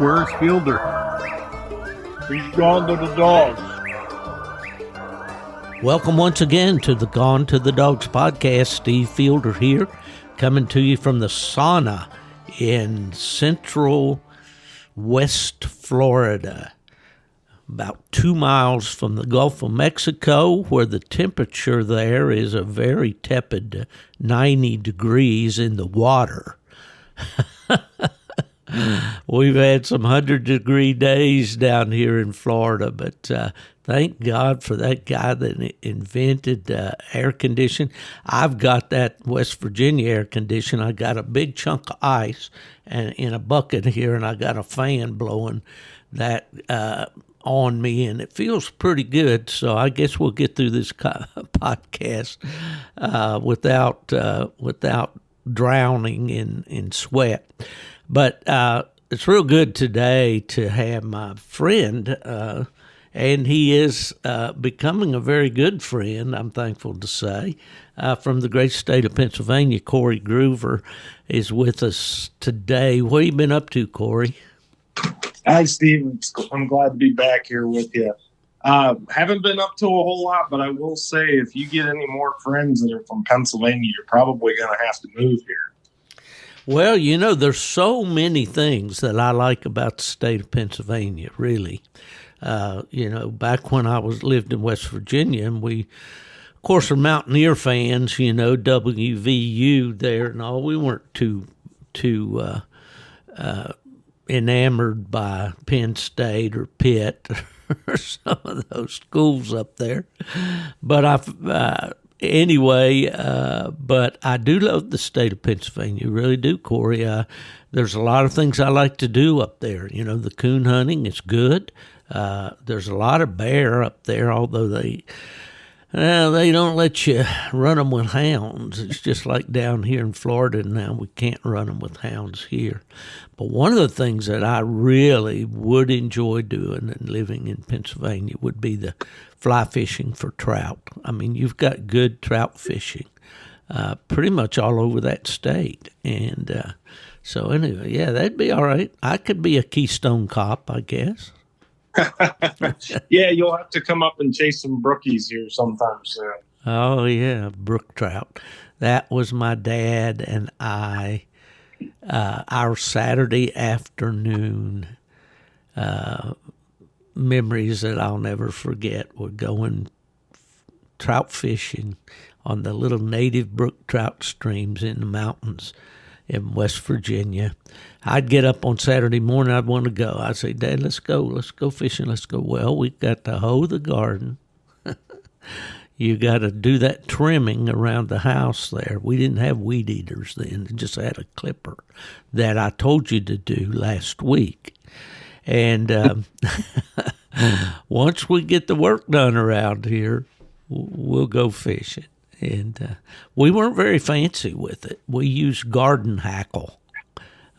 Where's Fielder? He's gone to the dogs. Welcome once again to the Gone to the Dogs podcast. Steve Fielder here, coming to you from the sauna in central West Florida, about 2 miles from the Gulf of Mexico, where the temperature there is a very tepid 90 degrees in the water. We've had some 100-degree days down here in Florida, but thank God for that guy that invented air conditioning. I've got that West Virginia air conditioning. I got a big chunk of ice and in a bucket here, and I got a fan blowing that on me, and it feels pretty good. So I guess we'll get through this podcast without drowning in sweat. But it's real good today to have my friend, and he is becoming a very good friend, I'm thankful to say, from the great state of Pennsylvania. Corey Gruver is with us today. What have you been up to, Corey? Hi, Steve. I'm glad to be back here with you. Haven't been up to a whole lot, but I will say if you get any more friends that are from Pennsylvania, you're probably going to have to move here. Well, you know, there's so many things that I like about the state of Pennsylvania, really. Back when I lived in West Virginia, and we, of course, are Mountaineer fans, WVU there and all. We weren't too enamored by Penn State or Pitt or some of those schools up there. But Anyway, but I do love the state of Pennsylvania, really do, Corey. There's a lot of things I like to do up there. The coon hunting is good. There's a lot of bear up there, although they don't let you run them with hounds. It's just like down here in Florida now, we can't run them with hounds here. But one of the things that I really would enjoy doing and living in Pennsylvania would be the fly fishing for trout. I mean, you've got good trout fishing pretty much all over that state. And so anyway, yeah, that'd be all right. I could be a Keystone Cop, I guess. Yeah, you'll have to come up and chase some brookies here sometime soon. Oh, yeah, brook trout. That was my dad and I, our Saturday afternoon memories that I'll never forget were going trout fishing on the little native brook trout streams in the mountains in West Virginia. I'd get up on Saturday morning, I'd want to go. I'd say, Dad, let's go fishing, let's go. Well, we got to hoe the garden. You got to do that trimming around the house there. We didn't have weed eaters then. We just had a clipper that I told you to do last week. And once we get the work done around here, we'll go fishing. And we weren't very fancy with it. We used garden hackle.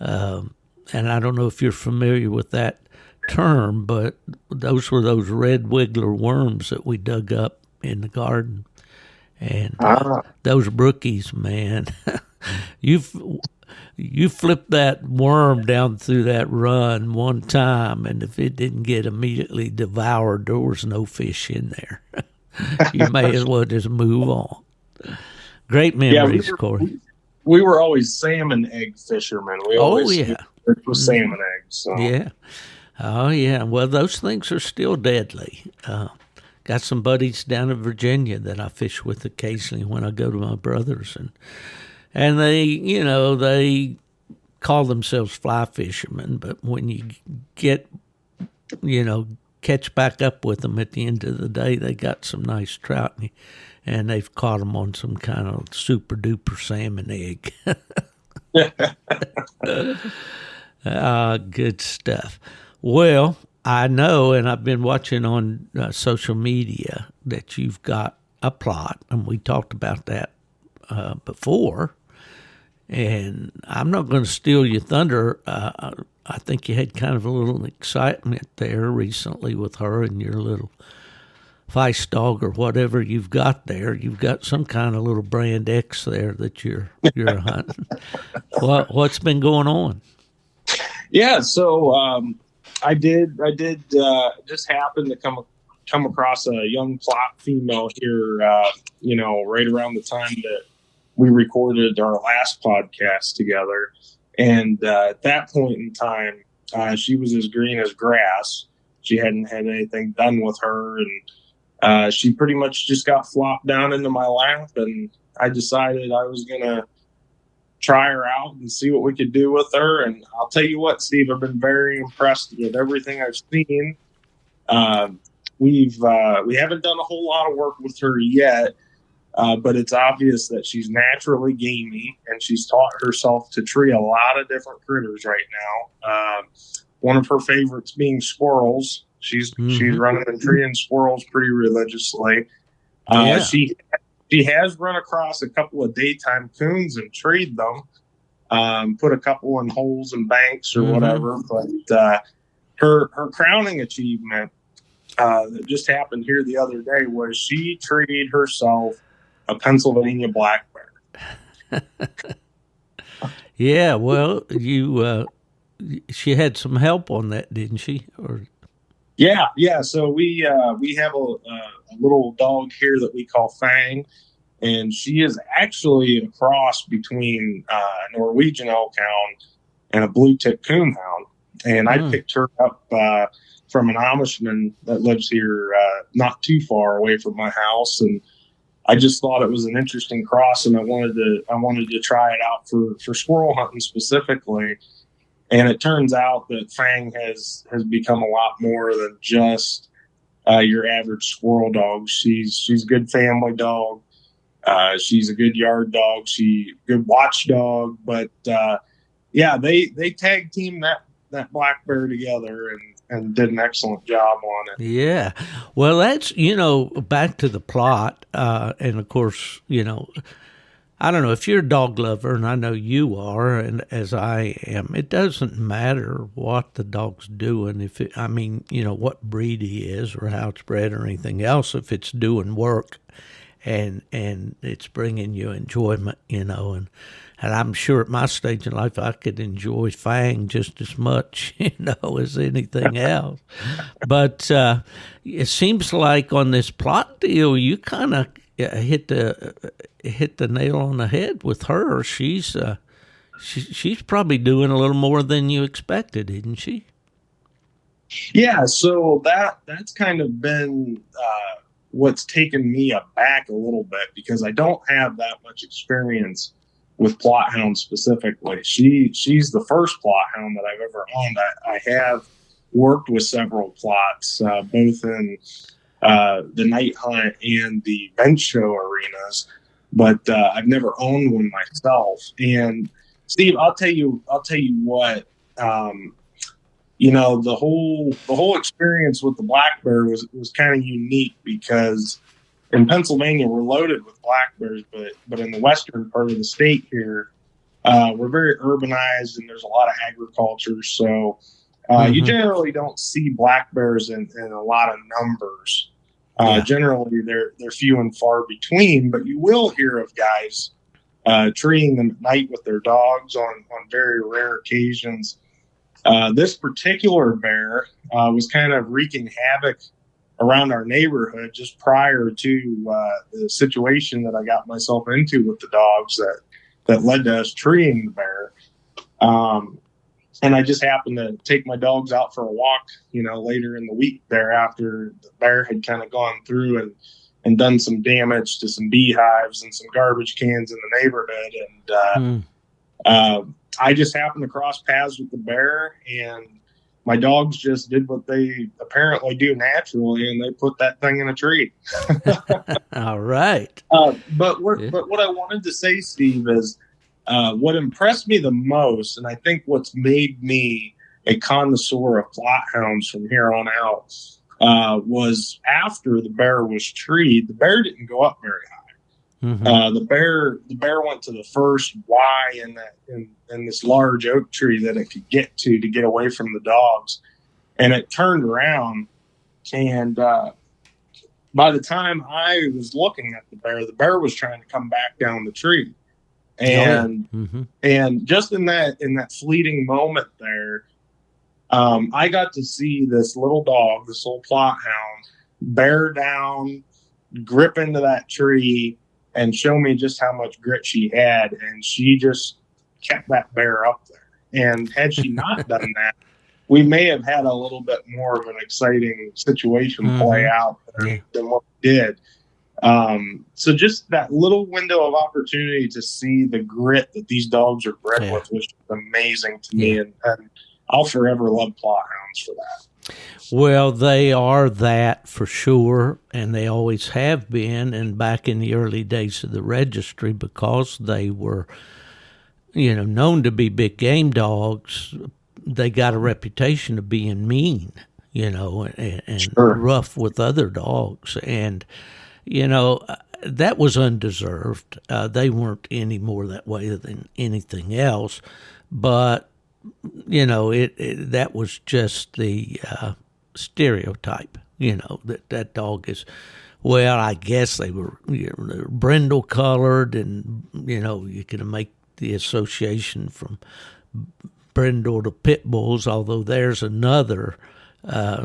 And I don't know if you're familiar with that term, but those were those red wiggler worms that we dug up in the garden. And those brookies, man, you flip that worm down through that run one time, and if it didn't get immediately devoured, there was no fish in there. You may as well just move on. Great memories, Corey. We were always salmon egg fishermen. We always for salmon eggs. So. Yeah. Oh, yeah. Well, those things are still deadly. Got some buddies down in Virginia that I fish with occasionally when I go to my brother's, and they call themselves fly fishermen, but when you get, catch back up with them at the end of the day, they got some nice trout, and they've caught them on some kind of super duper salmon egg. Good stuff. Well, I know, and I've been watching on social media that you've got a Plott, and we talked about that before. And I'm not going to steal your thunder. I think you had kind of a little excitement there recently with her and your little Feist dog or whatever you've got there. You've got some kind of little brand X there that you're hunting. What's been going on? Yeah, so I did just happen to come across a young Plott female here, right around the time that we recorded our last podcast together, and at that point in time, she was as green as grass. She hadn't had anything done with her, and she pretty much just got flopped down into my lap, and I decided I was gonna try her out and see what we could do with her. And I'll tell you what, Steve, I've been very impressed with everything I've seen. Uh, we haven't done a whole lot of work with her yet, but it's obvious that she's naturally gamey, and she's taught herself to tree a lot of different critters right now. One of her favorites being squirrels. She's running and treeing squirrels pretty religiously. Yeah. She has run across a couple of daytime coons and treed them, put a couple in holes and banks or whatever. But her crowning achievement that just happened here the other day was she treed herself a Pennsylvania black bear. Yeah, well, she had some help on that, didn't she? Or Yeah. So we have a little dog here that we call Fang, and she is actually a cross between a Norwegian elk hound and a blue tip coon hound. And I picked her up from an Amishman that lives here not too far away from my house, and I just thought it was an interesting cross, and I wanted to try it out for squirrel hunting specifically. And it turns out that Fang has become a lot more than just your average squirrel dog. She's a good family dog. She's a good yard dog. She's a good watchdog. But they tag teamed that black bear together and did an excellent job on it. yeah, well, that's back to the Plott, and of course, I don't know if you're a dog lover, and I know you are, and as I am. It doesn't matter what the dog's doing. What breed he is or how it's bred or anything else. If it's doing work, and it's bringing you enjoyment, and I'm sure at my stage in life I could enjoy Fang just as much, as anything else. But it seems like on this Plott deal, you kind of hit the nail on the head with her. She's probably doing a little more than you expected, isn't she? Yeah, so that's kind of been what's taken me aback a little bit, because I don't have that much experience with Plott hounds specifically. She's the first Plott hound that I've ever owned. I have worked with several Plotts, both in the night hunt and the bench show arenas, but I've never owned one myself. And Steve, I'll tell you what, the whole experience with the black bear was kind of unique, because in Pennsylvania we're loaded with black bears, but in the western part of the state here, we're very urbanized and there's a lot of agriculture, so you generally don't see black bears in a lot of numbers. Generally, they're few and far between, but you will hear of guys treeing them at night with their dogs on very rare occasions. This particular bear was kind of wreaking havoc around our neighborhood just prior to the situation that I got myself into with the dogs that led to us treeing the bear. And I just happened to take my dogs out for a walk, later in the week there, after the bear had kind of gone through and done some damage to some beehives and some garbage cans in the neighborhood. And I just happened to cross paths with the bear, and my dogs just did what they apparently do naturally, and they put that thing in a tree. All right. But what I wanted to say, Steve, is what impressed me the most, and I think what's made me a connoisseur of Plott hounds from here on out, was after the bear was treed, the bear didn't go up very high. The bear went to the first Y in this large oak tree that it could get to get away from the dogs, and it turned around. And by the time I was looking at the bear was trying to come back down the tree. And and just in that fleeting moment there, I got to see this little dog, this little Plott hound, bear down, grip into that tree, and show me just how much grit she had. And she just kept that bear up there. And had she not done that, we may have had a little bit more of an exciting situation play out than what we did. So just that little window of opportunity to see the grit that these dogs are bred with was amazing to me. And I'll forever love Plott hounds for that. Well, they are that for sure, and they always have been. And back in the early days of the registry, because they were, known to be big game dogs, they got a reputation of being mean, and rough with other dogs. And, that was undeserved. They weren't any more that way than anything else. But, that was just the stereotype, that dog is, well, I guess they were they're brindle colored, and, you can make the association from brindle to pit bulls, although there's another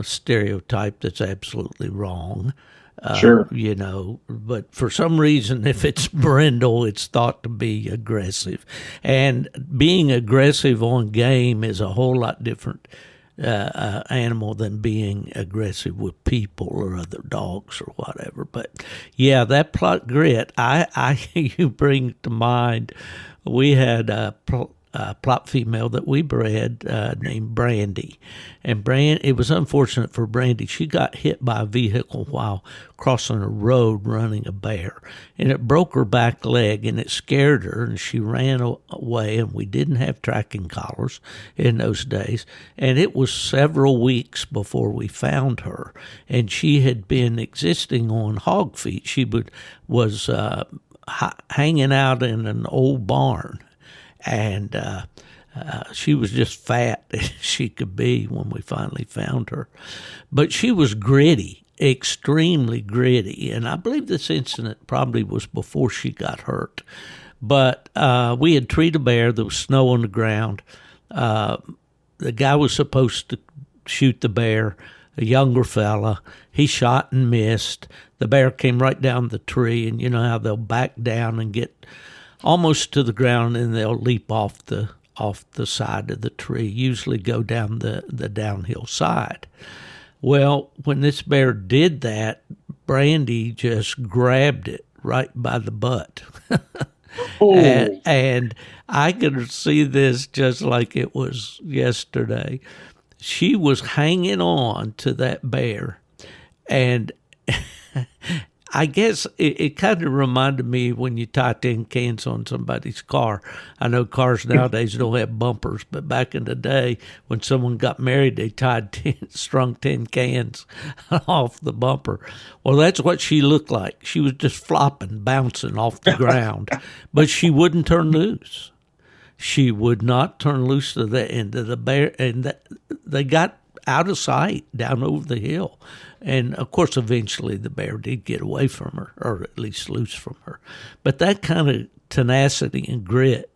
stereotype that's absolutely wrong. Sure. But for some reason, if it's brindle, it's thought to be aggressive. And being aggressive on game is a whole lot different animal than being aggressive with people or other dogs or whatever. But yeah, that Plott grit, you bring to mind, we had a Plott female that we bred named Brandy. And it was unfortunate for Brandy. She got hit by a vehicle while crossing a road running a bear. And it broke her back leg, and it scared her, and she ran away, and we didn't have tracking collars in those days. And it was several weeks before we found her. And she had been existing on hog feet. She was hanging out in an old barn. And she was just fat as she could be when we finally found her. But she was gritty, extremely gritty. And I believe this incident probably was before she got hurt. But we had treated a bear. There was snow on the ground. The guy was supposed to shoot the bear, a younger fella. He shot and missed. The bear came right down the tree. And you know how they'll back down and get almost to the ground, and they'll leap off the side of the tree, usually go down the downhill side. Well, when this bear did that, Brandy just grabbed it right by the butt. and I could see this just like it was yesterday. She was hanging on to that bear, and I guess it kind of reminded me when you tie tin cans on somebody's car. I know cars nowadays don't have bumpers, but back in the day when someone got married, they strung tin cans off the bumper. Well, that's what she looked like. She was just flopping, bouncing off the ground, but she wouldn't turn loose. She would not turn loose to the end of the bear, and they got out of sight down over the hill. And, of course, eventually the bear did get away from her, or at least loose from her. But that kind of tenacity and grit,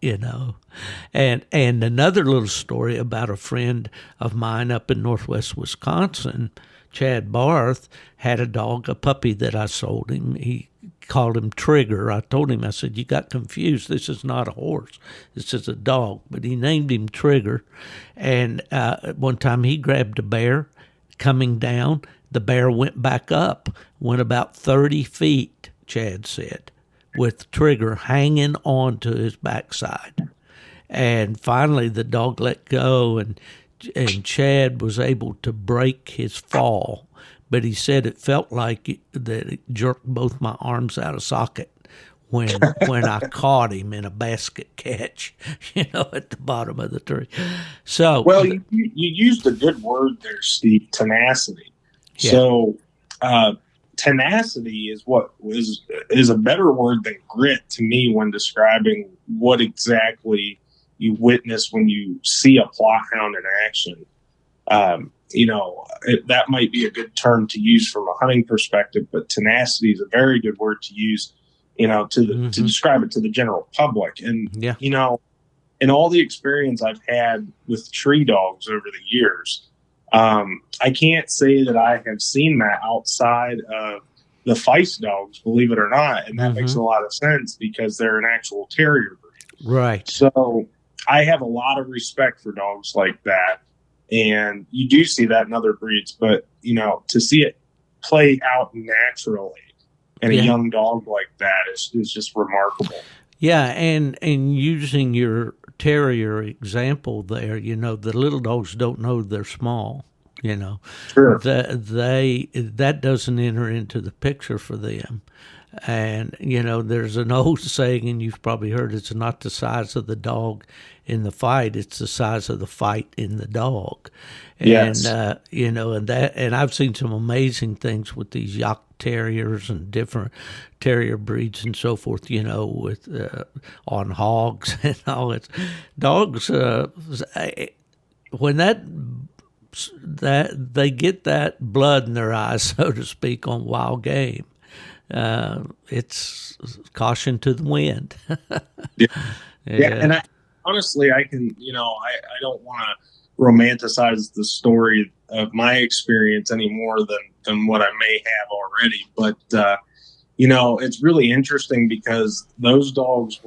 And another little story about a friend of mine up in northwest Wisconsin, Chad Barth, had a dog, a puppy that I sold him. He called him Trigger. I told him, I said, you got confused. This is not a horse. This is a dog. But he named him Trigger. And one time he grabbed a bear coming down. The bear went back up, went about 30 feet, Chad said, with Trigger hanging on to his backside. And finally the dog let go, and Chad was able to break his fall. But he said it felt like that it jerked both my arms out of socket when I caught him in a basket catch, at the bottom of the tree. So, well, you used a good word there, Steve, tenacity. Yeah. So tenacity is a better word than grit to me when describing what exactly you witness when you see a Plott hound in action. That might be a good term to use from a hunting perspective, but tenacity is a very good word to use, to describe it to the general public. And, in all the experience I've had with tree dogs over the years, I can't say that I have seen that outside of the Feist dogs, believe it or not. And that makes a lot of sense because they're an actual terrier breed. Right. So I have a lot of respect for dogs like that. And you do see that in other breeds, but, to see it play out naturally in a young dog like that is just remarkable. Yeah, and using your terrier example there, the little dogs don't know they're small. Sure. That doesn't enter into the picture for them. And, there's an old saying, and you've probably heard, it's not the size of the dog in the fight, it's the size of the fight in the dog. Yes. And, and I've seen some amazing things with these Yak terriers and different terrier breeds and so forth, with on hogs and all it. Dogs, when that they get that blood in their eyes, so to speak, on wild game, it's caution to the wind. Yeah. And honestly, I can, I don't want to romanticize the story of my experience any more than what I may have already. But, it's really interesting because those dogs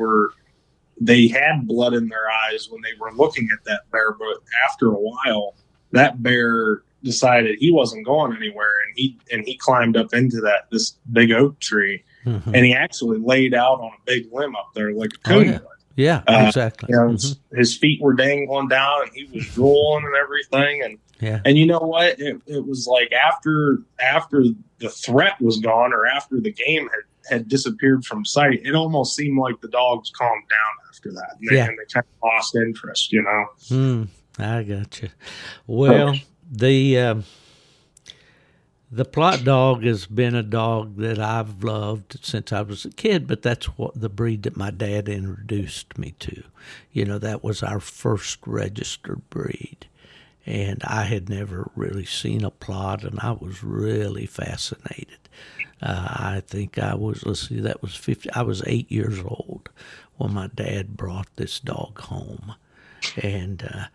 they had blood in their eyes when they were looking at that bear, but after a while, that bear decided he wasn't going anywhere, and he climbed up into this big oak tree, and he actually laid out on a big limb up there like a coon. Yeah, exactly. His feet were dangling down, and he was rolling and everything. And you know what? It was like after the threat was gone, or after the game had disappeared from sight, it almost seemed like the dogs calmed down after that, and they kind of lost interest. I got you. Well, the Plott dog has been a dog that I've loved since I was a kid, but that's what the breed that my dad introduced me to. That was our first registered breed. And I had never really seen a Plott, and I was really fascinated. I think I was, I was 8 years old when my dad brought this dog home. And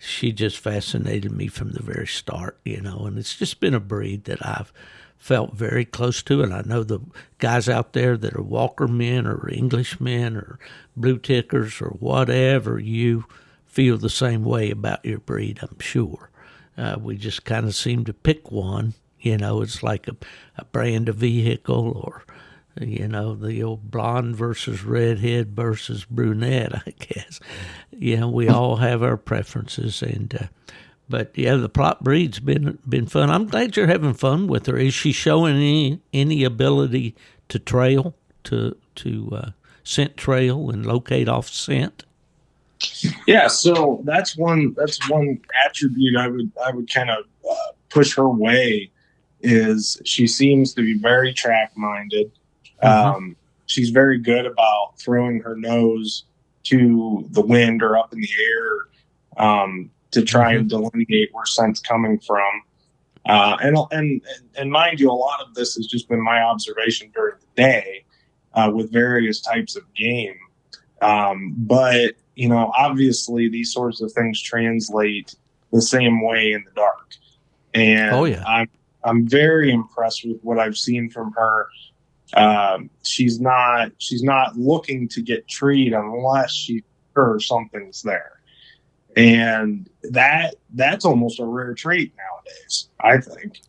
she just fascinated me from the very start, and it's just been a breed that I've felt very close to. And I know the guys out there that are Walker men or Englishmen or blue tickers or whatever, you feel the same way about your breed, I'm sure. We just kind of seem to pick one, it's like a brand of vehicle, or the old blonde versus redhead versus brunette, I guess. We all have our preferences, but the Plott breed's been fun. I'm glad you're having fun with her. Is she showing any ability to trail, to scent trail and locate off scent? Yeah, so that's one attribute I would kind of push her way, is she seems to be very track minded. She's very good about throwing her nose to the wind or up in the air to try and delineate where scent's coming from. And mind you, a lot of this has just been my observation during the day with various types of game. But obviously these sorts of things translate the same way in the dark. And I'm very impressed with what I've seen from her. She's not looking to get treed unless she's sure something's there. And that's almost a rare trait nowadays, I think.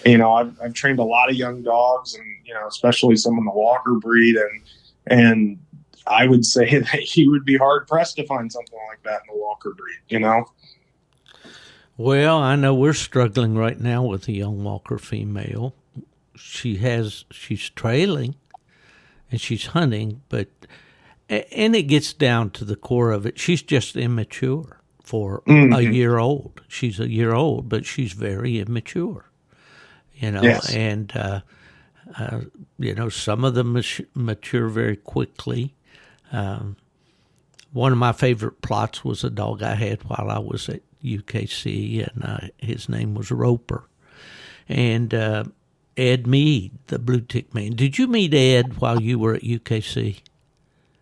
I've trained a lot of young dogs, and especially some in the Walker breed, and I would say that you would be hard pressed to find something like that in the Walker breed. Well, I know we're struggling right now with a young Walker female. She's trailing and she's hunting, and it gets down to the core of it. She's just immature for a year old. She's a year old, but she's very immature, Yes. And, some of them mature very quickly. One of my favorite Plotts was a dog I had while I was at UKC, and his name was Roper. And Ed Mead, the blue tick man. Did you meet Ed while you were at UKC?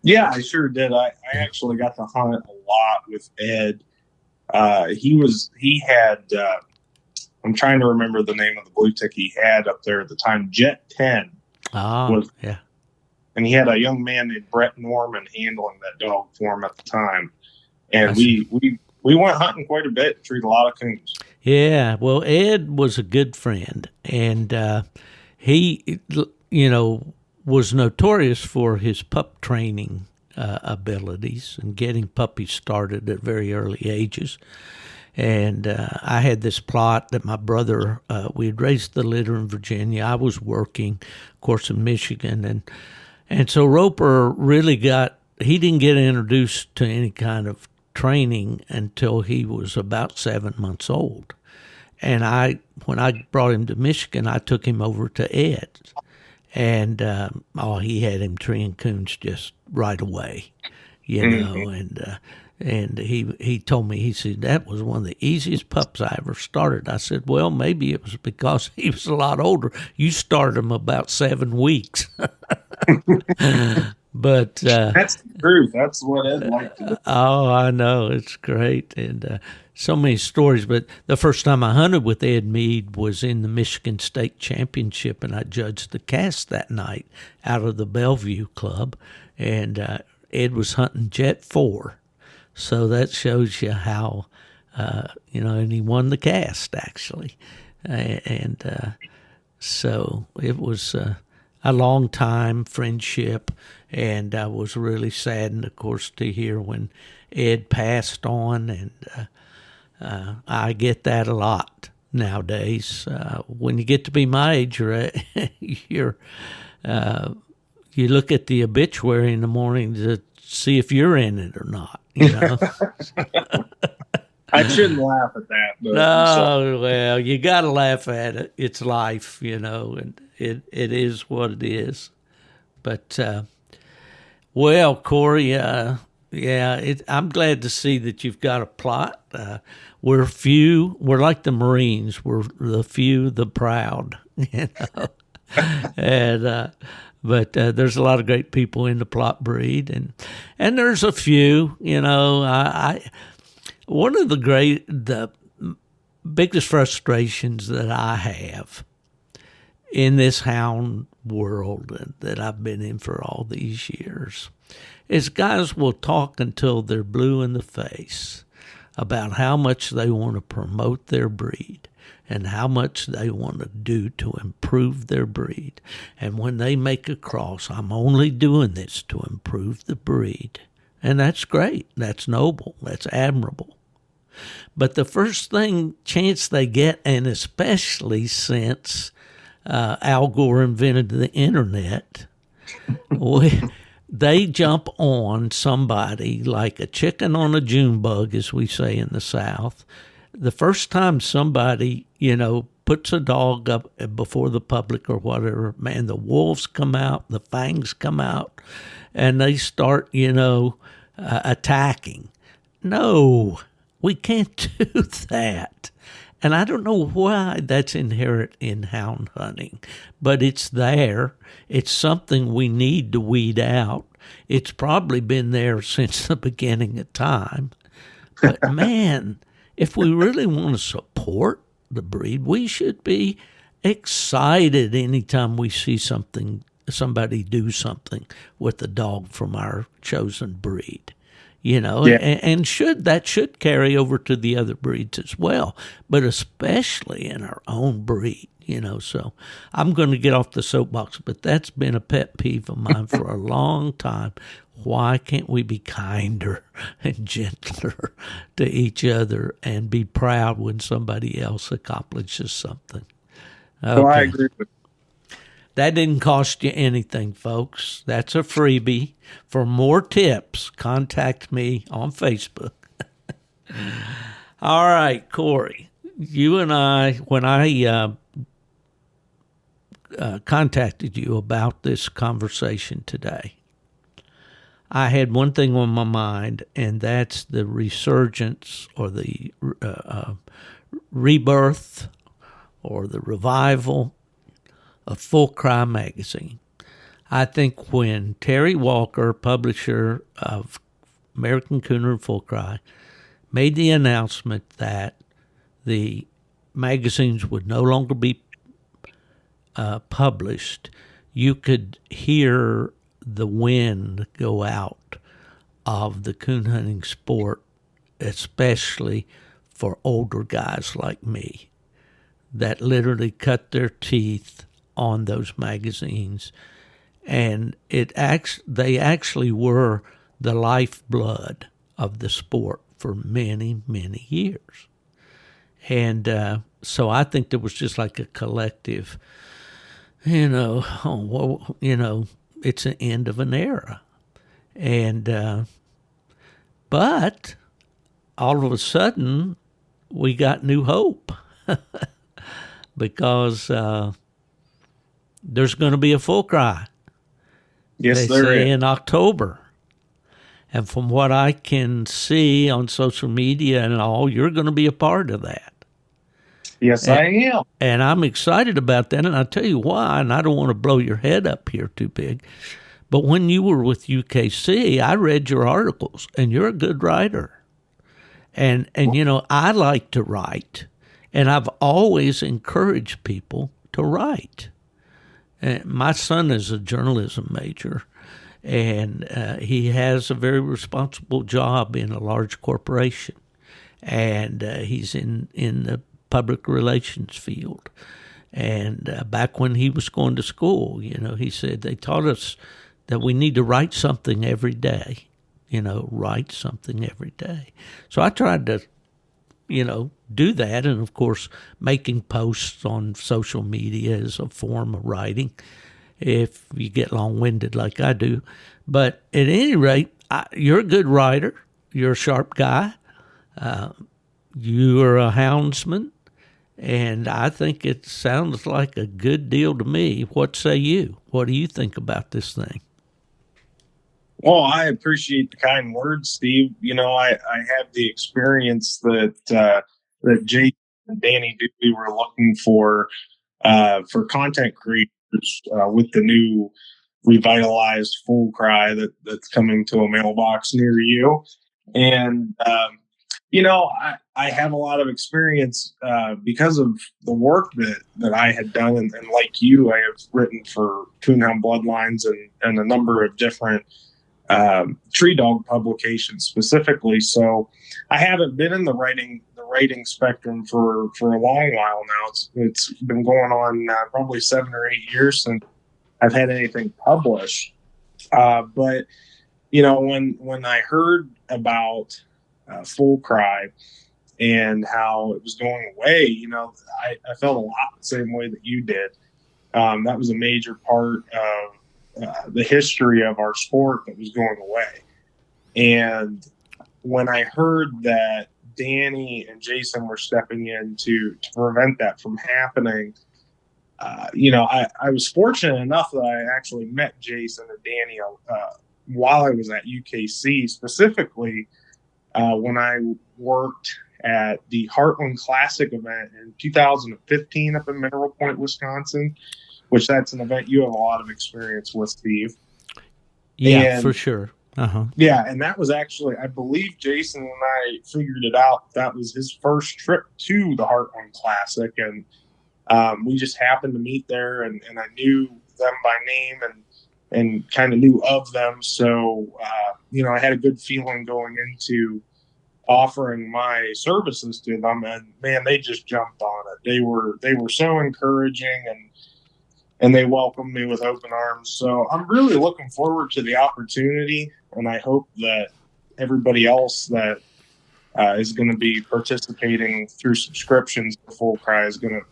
Yeah, I sure did. I actually got to hunt a lot with Ed. He had, I'm trying to remember the name of the blue tick he had up there at the time. Jet 10 was, yeah. And he had a young man named Brett Norman handling that dog for him at the time. And we went hunting quite a bit, treated a lot of coons. Yeah, well, Ed was a good friend, and he, was notorious for his pup training abilities and getting puppies started at very early ages. And I had this Plott that my brother, we had raised the litter in Virginia. I was working, of course, in Michigan. And so Roper really he didn't get introduced to any kind of training until he was about 7 months old. And when I brought him to Michigan, I took him over to Ed. And, he had him treeing coons just right away, and he told me, he said, that was one of the easiest pups I ever started. I said, well, maybe it was because he was a lot older. You started him about 7 weeks. But that's the truth. That's what Ed liked to do. Oh, I know. It's great. And so many stories. But the first time I hunted with Ed Mead was in the Michigan State Championship, and I judged the cast that night out of the Bellevue Club. And Ed was hunting Jet 4. So that shows you how, and he won the cast, actually. So it was a long time friendship, and I was really saddened, of course, to hear when Ed passed on, and I get that a lot nowadays. When you get to be my age, you look at the obituary in the morning to see if you're in it or not. I shouldn't laugh at that. But no, well, you got to laugh at it. It's life, and it is what it is. But, well, Corey, I'm glad to see that you've got a Plott. We're few. We're like the Marines. We're the few, the proud, and but there's a lot of great people in the Plott breed, and there's a few. One of the biggest frustrations that I have in this hound world that I've been in for all these years is guys will talk until they're blue in the face about how much they want to promote their breed and how much they want to do to improve their breed. And when they make a cross, I'm only doing this to improve the breed. And that's great. That's noble. That's admirable. But the first chance they get, and especially since Al Gore invented the internet, they jump on somebody like a chicken on a June bug, as we say in the South. The first time somebody, puts a dog up before the public or whatever, man, the wolves come out, the fangs come out, and they start, attacking. No, we can't do that. And I don't know why that's inherent in hound hunting, but it's there. It's something we need to weed out. It's probably been there since the beginning of time. But man, if we really want to support the breed, we should be excited anytime we see somebody do something with a dog from our chosen breed. And that should carry over to the other breeds as well, but especially in our own breed, so I'm going to get off the soapbox, but that's been a pet peeve of mine for a long time. Why can't we be kinder and gentler to each other and be proud when somebody else accomplishes something? Okay. So I agree with you. That didn't cost you anything, folks. That's a freebie. For more tips, contact me on Facebook. All right, Corey, you and I, when I contacted you about this conversation today, I had one thing on my mind, and that's the resurgence or the rebirth or the revival of Full Cry magazine. I think when Terry Walker, publisher of American Cooner and Full Cry, made the announcement that the magazines would no longer be published, you could hear the wind go out of the coon hunting sport, especially for older guys like me that literally cut their teeth on those magazines. And they actually were the lifeblood of the sport for many, many years. And so I think there was just like a collective, it's an end of an era. And but all of a sudden, we got new hope because there's going to be a full cry. Yes, they say in October. And from what I can see on social media and all, you're going to be a part of that. Yes, I am. And I'm excited about that. And I'll tell you why, and I don't want to blow your head up here too big. But when you were with UKC, I read your articles, and you're a good writer. And I like to write, and I've always encouraged people to write. And my son is a journalism major, and he has a very responsible job in a large corporation, and he's in the public relations field. And back when he was going to school, he said they taught us that we need to write something every day, write something every day. So I tried to, do that. And, of course, making posts on social media is a form of writing if you get long-winded like I do. But at any rate, you're a good writer. You're a sharp guy. You are a houndsman. And I think it sounds like a good deal to me. What say you? What do you think about this thing? Well, I appreciate the kind words, Steve. I have the experience that Jake and Danny Dooley were looking for content creators with the new revitalized Full Cry that's coming to a mailbox near you. And I have a lot of experience because of the work that I had done, and like you, I have written for Coonhound Bloodlines and a number of different tree dog publications specifically. So I haven't been in the writing spectrum for a long while now. It's been going on probably 7 or 8 years since I've had anything published. But when I heard about Full Cry and how it was going away, I felt a lot the same way that you did. That was a major part of the history of our sport that was going away. And when I heard that Danny and Jason were stepping in to prevent that from happening, I was fortunate enough that I actually met Jason and Danny while I was at UKC, specifically when I worked at the Heartland Classic event in 2015 up in Mineral Point, Wisconsin, which that's an event you have a lot of experience with, Steve. Yeah, for sure. Yeah, and that was actually, I believe Jason and I figured it out. That was his first trip to the Heartland Classic, and we just happened to meet there, and I knew them by name and kind of knew of them. So, I had a good feeling going into offering my services to them, and man, they just jumped on it. They were so encouraging, and they welcomed me with open arms. So I'm really looking forward to the opportunity, and I hope that everybody else that is going to be participating through subscriptions to Full Cry is going to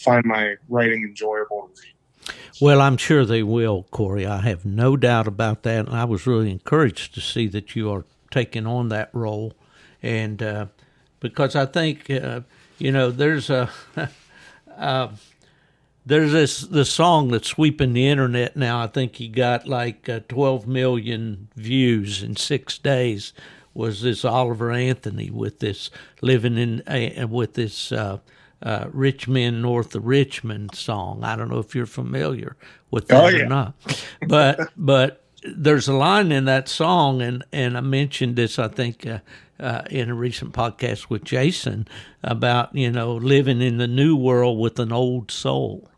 find my writing enjoyable to read. Well, I'm sure they will, Corey. I have no doubt about that, and I was really encouraged to see that you are taking on that role. And because I think, there's this song that's sweeping the internet now. I think he got like 12 million views in 6 days. Was this Oliver Anthony with this living in with this Rich Men North of Richmond song? I don't know if you're familiar with that or not, but there's a line in that song, and I mentioned this, I think, in a recent podcast with Jason about, living in the new world with an old soul.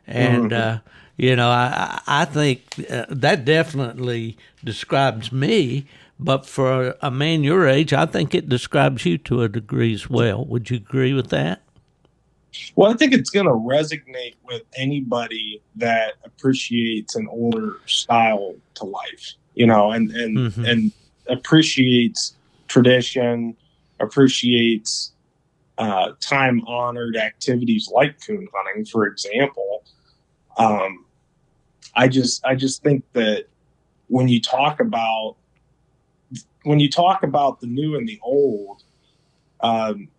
And, I think that definitely describes me. But for a man your age, I think it describes you to a degree as well. Would you agree with that? Well, I think it's going to resonate with anybody that appreciates an older style to life, and appreciates tradition, appreciates time-honored activities like coon hunting, for example. I just think that when you talk about the new and the old,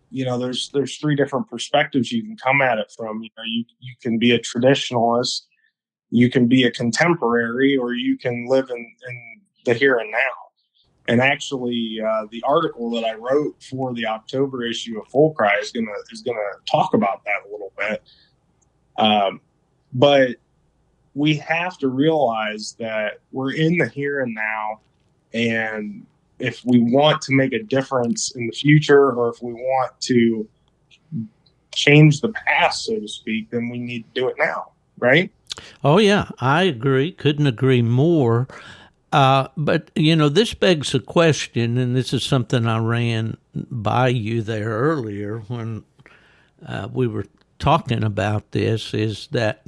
there's three different perspectives you can come at it from. You can be a traditionalist, you can be a contemporary, or you can live in the here and now. And actually, the article that I wrote for the October issue of Full Cry is gonna talk about that a little bit. But we have to realize that we're in the here and now, and if we want to make a difference in the future, or if we want to change the past, so to speak, then we need to do it now, right? Oh, yeah, I agree. Couldn't agree more. But, this begs the question, and this is something I ran by you there earlier when we were talking about this, is that,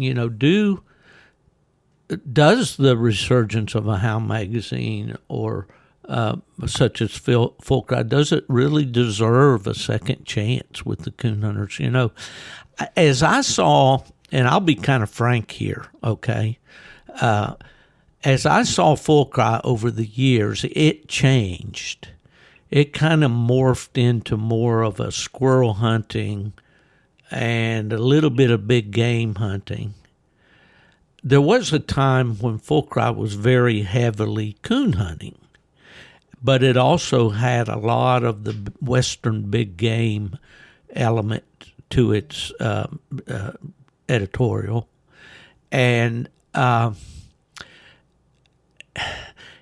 does the resurgence of a Hound magazine or such as Full Cry, does it really deserve a second chance with the coon hunters? As I saw, and I'll be kind of frank here, okay? As I saw Full Cry over the years, it changed. It kind of morphed into more of a squirrel hunting and a little bit of big game hunting. There was a time when Full Cry was very heavily coon hunting, but it also had a lot of the Western big game element to its editorial. And,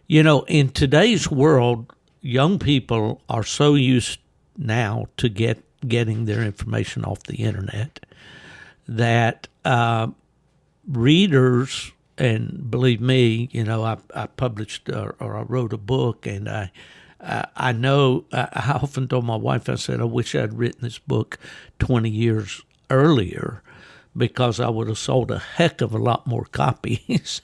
in today's world, young people are so used now to getting their information off the internet that readers, and believe me, I published or I wrote a book, and I know I often told my wife, I said, I wish I'd written this book 20 years earlier, because I would have sold a heck of a lot more copies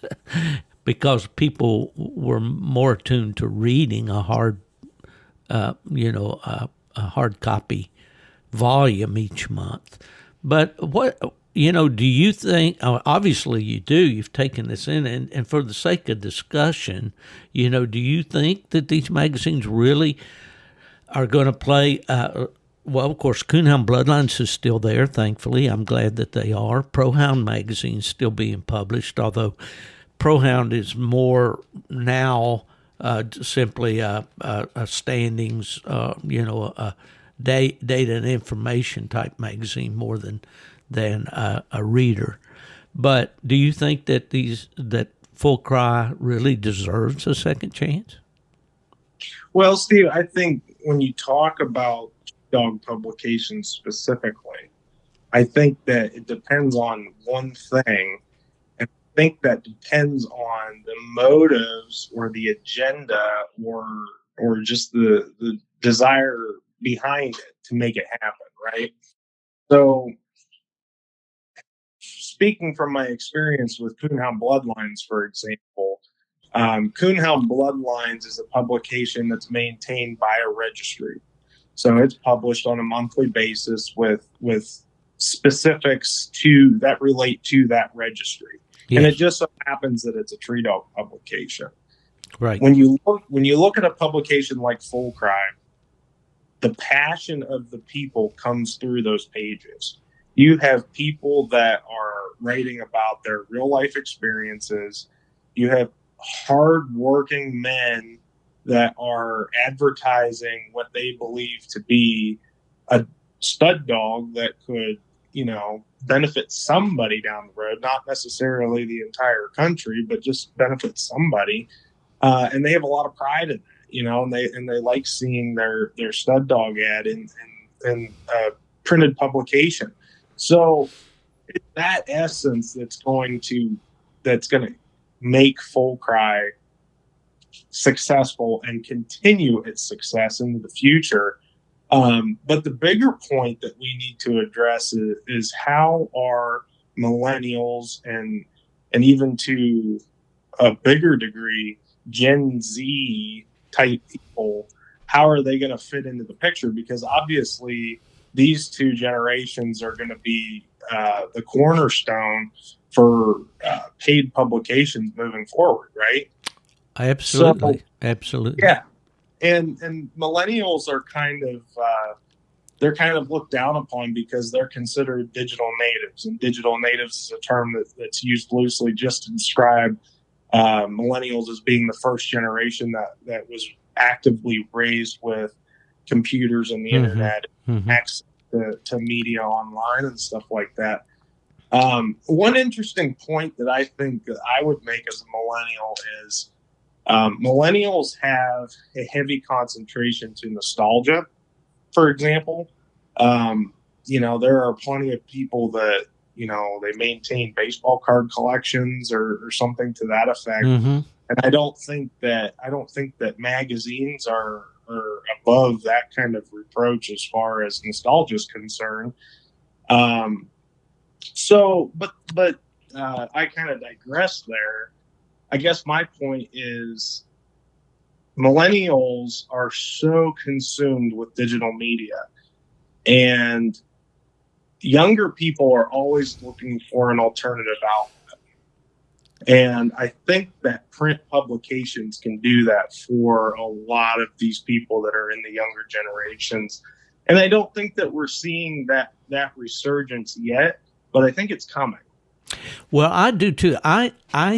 because people were more attuned to reading a hard, a hard copy volume each month. But do you think, obviously you do, you've taken this in, and for the sake of discussion, do you think that these magazines really are going to play, well, of course, Coonhound Bloodlines is still there, thankfully. I'm glad that they are. Prohound magazine's still being published, although Prohound is more now simply a standings, a data and information type magazine more than a reader. But do you think that that Full Cry really deserves a second chance? Well, Steve, I think when you talk about dog publications specifically, I think that it depends on one thing, and I think that depends on the motives or the agenda or just the desire behind it to make it happen, right? So, speaking from my experience with Coonhound Bloodlines, for example, Coonhound Bloodlines is a publication that's maintained by a registry. So it's published on a monthly basis with specifics that relate to that registry. Yes. And it just so happens that it's a tree dog publication. Right. When you look at a publication like Full Cry, the passion of the people comes through those pages. You have people that are writing about their real life experiences. You have hardworking men that are advertising what they believe to be a stud dog that could, benefit somebody down the road, not necessarily the entire country, but just benefit somebody. and they have a lot of pride in that, and they like seeing their stud dog ad in printed publication. So it's that essence that's going to make Full Cry successful and continue its success into the future. But the bigger point that we need to address is how are millennials and even to a bigger degree Gen Z type people, how are they going to fit into the picture? Because obviously these two generations are going to be the cornerstone for paid publications moving forward, right? Absolutely. So Absolutely. yeah, and millennials are they're kind of looked down upon because they're considered digital natives, and digital natives is a term that's used loosely just to describe millennials as being the first generation that was actively raised with computers and the internet, access to media online and stuff like that. One interesting point that I think that I would make as a millennial is millennials have a heavy concentration to nostalgia. For example, there are plenty of people that they maintain baseball card collections or something to that effect. And I don't think that magazines are above that kind of reproach as far as nostalgia is concerned. But I kind of digress there. I guess my point is millennials are so consumed with digital media, and younger people are always looking for an alternative outlet. And I think that print publications can do that for a lot of these people that are in the younger generations. And I don't think that we're seeing that resurgence yet, but I think it's coming. Well, I do too. I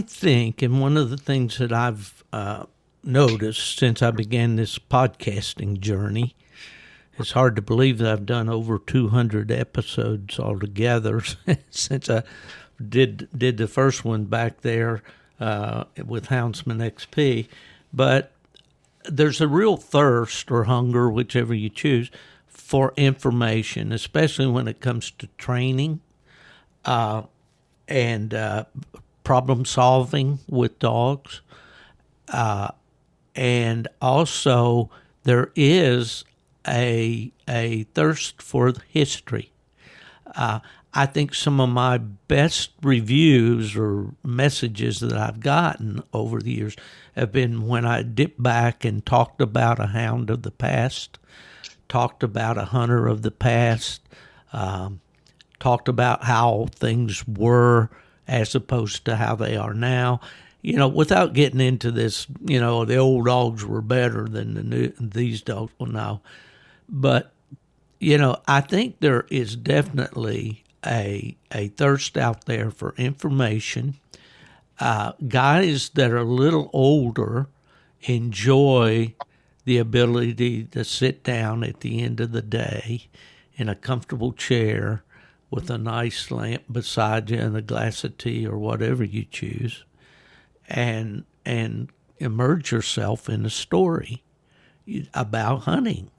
think, and one of the things that I've noticed since I began this podcasting journey, it's hard to believe that I've done over 200 episodes altogether since I did the first one back there with Houndsman XP. But there's a real thirst or hunger, whichever you choose, for information, especially when it comes to training and problem solving with dogs. And also, there is a thirst for history. I think some of my best reviews or messages that I've gotten over the years have been when I dipped back and talked about a hound of the past, talked about a hunter of the past, talked about how things were as opposed to how they are now. Without getting into this, the old dogs were better than these dogs. Well, no. But, I think there is definitely a thirst out there for information. Guys that are a little older enjoy the ability to sit down at the end of the day in a comfortable chair with a nice lamp beside you and a glass of tea or whatever you choose, and immerse yourself in a story about hunting.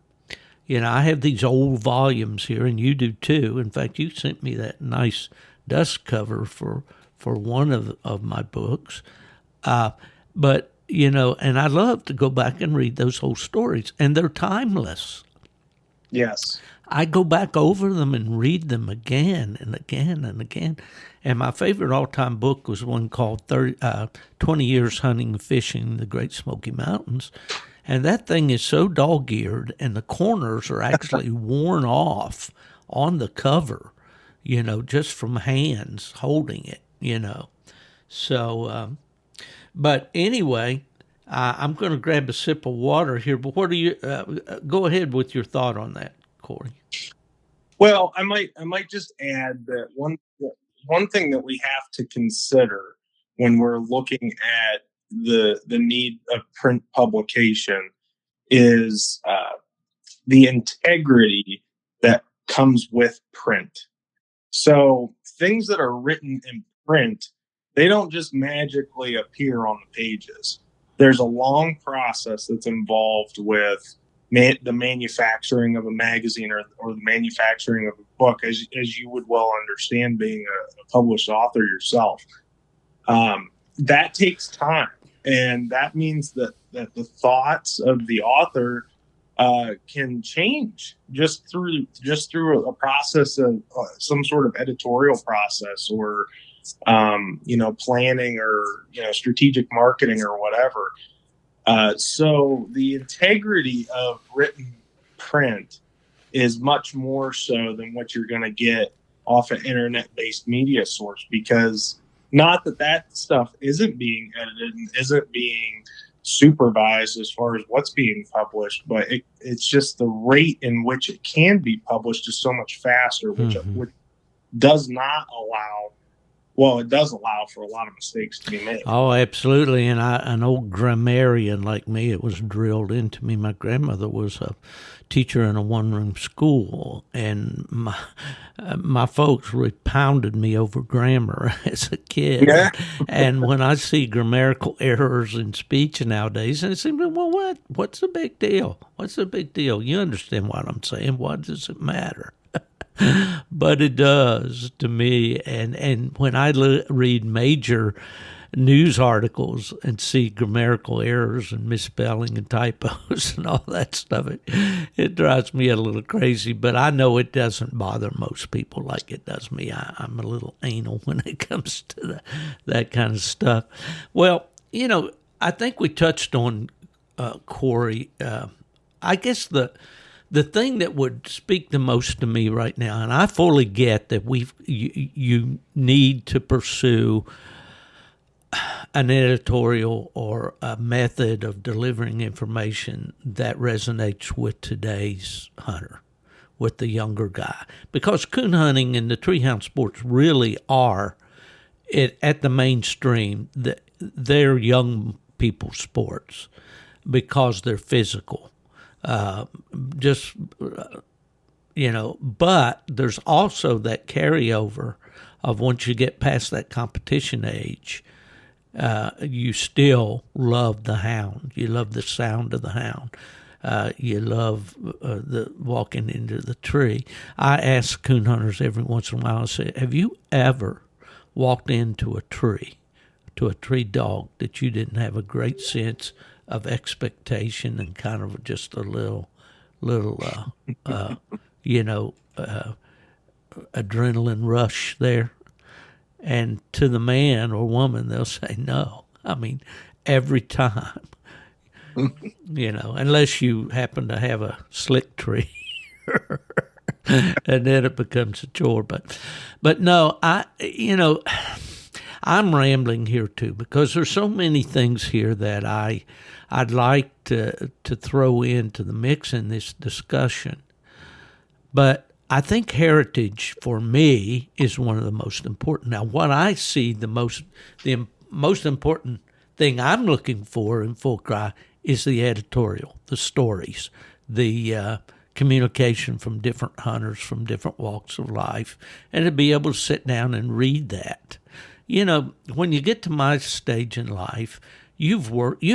I have these old volumes here, and you do too. In fact, you sent me that nice dust cover for one of my books. But, and I love to go back and read those old stories, and they're timeless. Yes. I go back over them and read them again and again and again. And my favorite all-time book was one called 20 Years Hunting and Fishing the Great Smoky Mountains. And that thing is so dog-eared, and the corners are actually worn off on the cover, just from hands holding it, So, but anyway, I'm going to grab a sip of water here. But what do you go ahead with your thought on that, Corey? Well, I might just add that one thing that we have to consider when we're looking at the need of print publication is the integrity that comes with print. So things that are written in print, they don't just magically appear on the pages. there's a long process that's involved with the manufacturing of a magazine or the manufacturing of a book, as you would well understand, being a published author yourself. That takes time, and that means that the thoughts of the author can change just through a process of some sort of editorial process, or planning, or strategic marketing, or whatever. So the integrity of written print is much more so than what you're going to get off an internet-based media source, because not that stuff isn't being edited and isn't being supervised as far as what's being published, but it's just the rate in which it can be published is so much faster, which does not allow. Well, it does allow for a lot of mistakes to be made. Oh, absolutely. And an old grammarian like me, it was drilled into me. My grandmother was a teacher in a one-room school, and my folks pounded me over grammar as a kid. Yeah. And when I see grammatical errors in speech nowadays, and it seems like, well, what's the big deal? What's the big deal? You understand what I'm saying. What does it matter? But it does to me, and when I read major news articles and see grammatical errors and misspelling and typos and all that stuff, it drives me a little crazy. But I know it doesn't bother most people like it does me. I'm a little anal when it comes to that kind of stuff. Well, I think we touched on Corey. I guess the thing that would speak the most to me right now, and I fully get that you need to pursue an editorial or a method of delivering information that resonates with today's hunter, with the younger guy, because coon hunting and the treehound sports really are at the mainstream. They're young people's sports because they're physical. But there's also that carryover of once you get past that competition age, you still love the hound. You love the sound of the hound. You love the walking into the tree. I ask coon hunters every once in a while, I say, have you ever walked into a tree dog that you didn't have a great sense of expectation and kind of just a little adrenaline rush there? And to the man or woman, they'll say no. I mean, every time, unless you happen to have a slick tree, and then it becomes a chore. But no, I'm rambling here too, because there's so many things here that I'd like to throw into the mix in this discussion. But I think heritage for me is one of the most important. Now, what I see the most important thing I'm looking for in Full Cry is the editorial, the stories, the communication from different hunters from different walks of life, and to be able to sit down and read that. When you get to my stage in life, you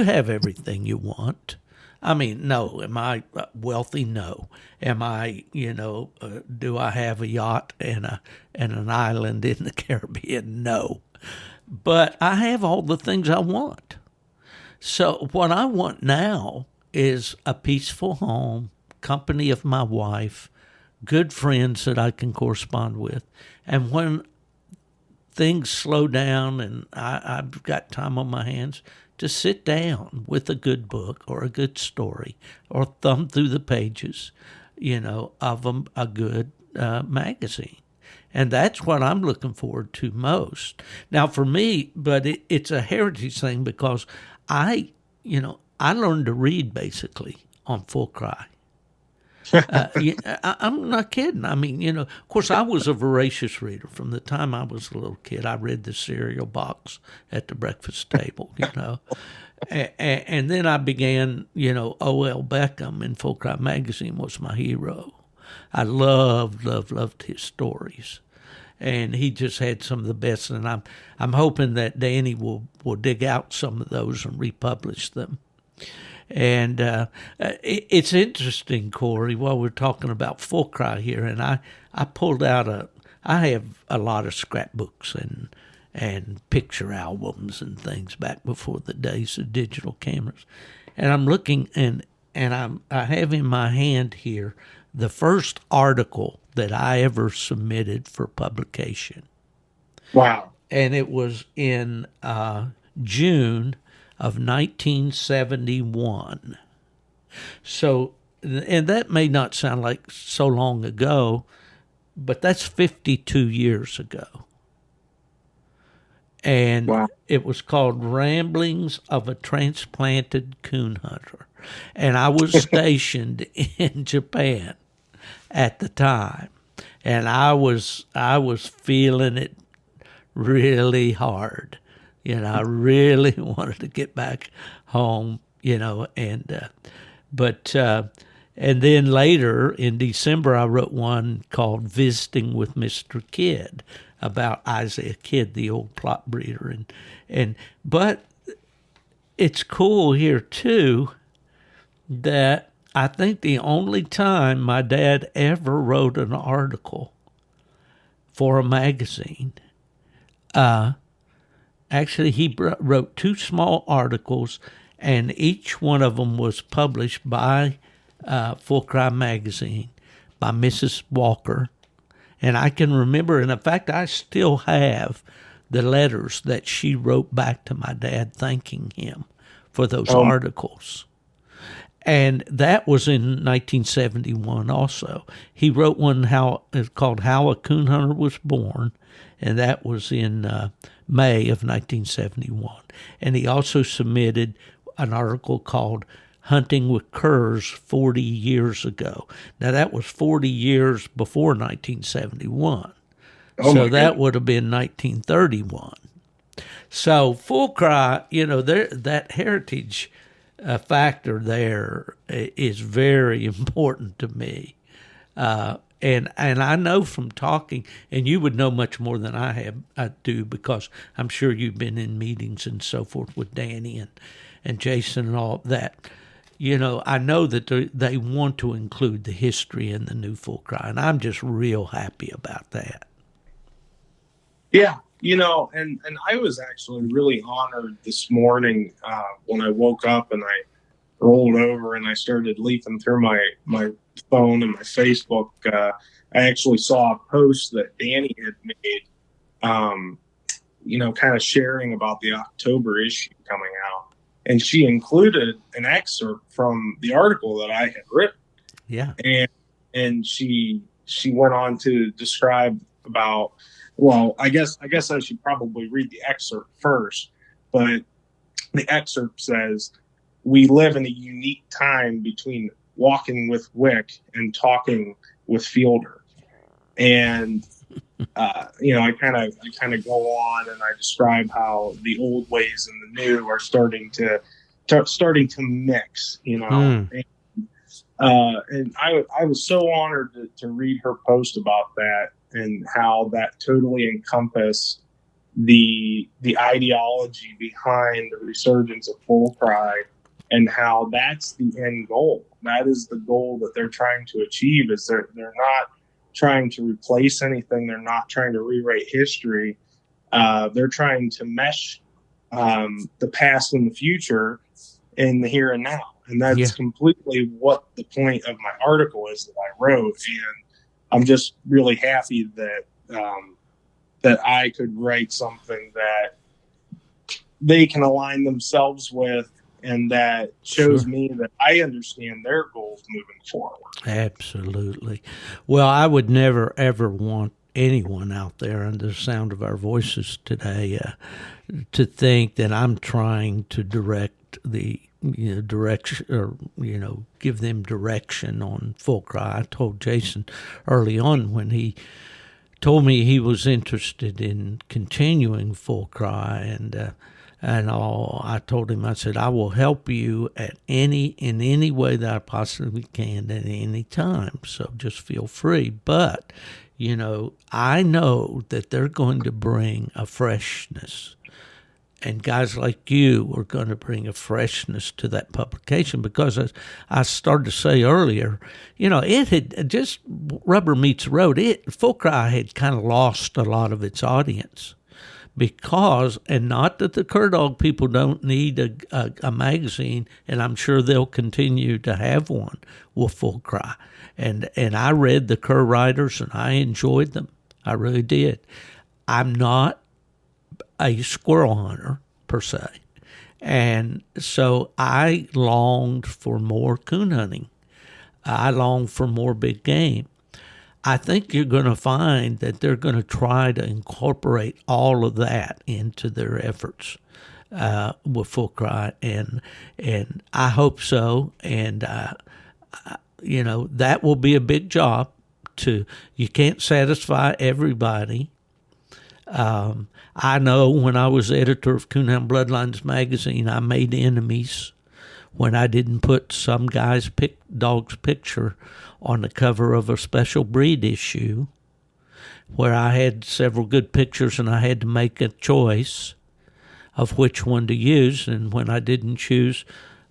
have everything you want. I mean, no. Am I wealthy? No. Am I, do I have a yacht and an island in the Caribbean? No. But I have all the things I want. So what I want now is a peaceful home, company of my wife, good friends that I can correspond with. And when things slow down and I've got time on my hands, to sit down with a good book or a good story or thumb through the pages, of a good magazine. And that's what I'm looking forward to most. Now, for me, but it's a heritage thing because I learned to read basically on Full Cry. I'm not kidding. I mean, of course, I was a voracious reader from the time I was a little kid. I read the cereal box at the breakfast table, and then I began, O.L. Beckham in Full Cry magazine was my hero. I loved his stories. and he just had some of the best. And I'm hoping that Danny will dig out some of those and republish them. And it's interesting, Corey, while we're talking about full cry here, and I pulled out I have a lot of scrapbooks and picture albums and things back before the days of digital cameras. And I'm looking, and I have in my hand here the first article that I ever submitted for publication. Wow. And it was in June of 1971. So, and that may not sound like so long ago, but that's 52 years ago. And wow. It was called Ramblings of a Transplanted Coon Hunter. And I was stationed in Japan at the time. And I was feeling it really hard. I really wanted to get back home, and then later in December I wrote one called Visiting with Mr. Kidd about Isaiah Kidd, the old Plott breeder, but it's cool here too that I think the only time my dad ever wrote an article for a magazine, actually he wrote 2 small articles, and each one of them was published by Full Cry magazine by Mrs. Walker. And I can remember, and in fact, I still have the letters that she wrote back to my dad thanking him for those articles. And that was in 1971 also. He wrote one called How a Coon Hunter Was Born, and that was in May of 1971. And he also submitted an article called Hunting with Curs 40 Years Ago. Now, that was 40 years before 1971. So that would have been 1931. So Full Cry, that heritage factor there is very important to me. And I know from talking, and you would know much more than I do, because I'm sure you've been in meetings and so forth with Danny and Jason and all of that. I know that they want to include the history in the new Full Cry, and I'm just real happy about that. Yeah, and I was actually really honored this morning when I woke up and I rolled over and I started leafing through my phone and my Facebook. I actually saw a post that Danny had made, kind of sharing about the October issue coming out. And she included an excerpt from the article that I had written. Yeah. And she went on to describe about, well, I guess I should probably read the excerpt first, but the excerpt says, "We live in a unique time between walking with Wick and talking with Fielder." And I kind of go on and I describe how the old ways and the new are starting to mix, And I was so honored to read her post about that and how that totally encompassed the ideology behind the resurgence of Full Cry, and how that's the end goal. That is the goal that they're trying to achieve. Is they're not trying to replace anything. They're not trying to rewrite history. They're trying to mesh the past and the future in the here and now. And that's completely what the point of my article is that I wrote. And I'm just really happy that that I could write something that they can align themselves with, and that shows me that I understand their goals moving forward. Absolutely. Well, I would never, ever want anyone out there under the sound of our voices today to think that I'm trying to direct the direction, or give them direction on Full Cry. I told Jason early on when he told me he was interested in continuing Full Cry, and all, I told him, I said, I will help you in any way that I possibly can at any time. So just feel free. But, I know that they're going to bring a freshness. And guys like you are going to bring a freshness to that publication because, as I started to say earlier, it had just rubber meets the road. Full Cry had kind of lost a lot of its audience because, and not that the Cur Dog people don't need a magazine, and I'm sure they'll continue to have one with Full Cry. And I read the Cur Writers, and I enjoyed them. I really did. I'm not a squirrel hunter per se, and so I longed for more coon hunting. I longed for more big game. I think you're going to find that they're going to try to incorporate all of that into their efforts with Full Cry, and I hope so. And that will be a big job. You can't satisfy everybody. I know when I was editor of Coonhound Bloodlines magazine, I made enemies when I didn't put some guy's dog's picture on the cover of a special breed issue where I had several good pictures and I had to make a choice of which one to use. And when I didn't choose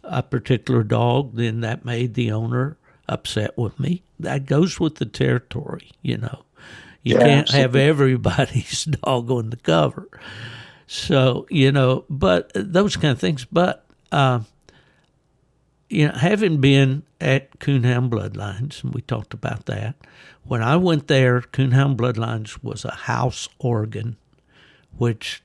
a particular dog, then that made the owner upset with me. That goes with the territory, You can't have everybody's dog on the cover. So, but those kind of things. But, having been at Coonhound Bloodlines, and we talked about that, when I went there, Coonhound Bloodlines was a house organ, which,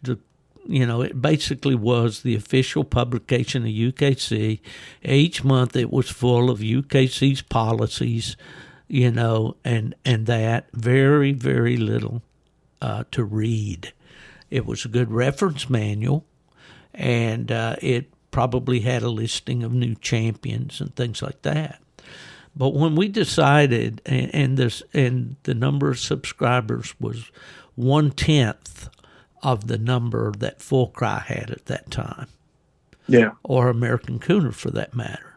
it basically was the official publication of UKC. Each month it was full of UKC's policies, and that very, very little to read. It was a good reference manual, and it probably had a listing of new champions and things like that. But when we decided, and the number of subscribers was 1/10 of the number that Full Cry had at that time, or American Cooner for that matter.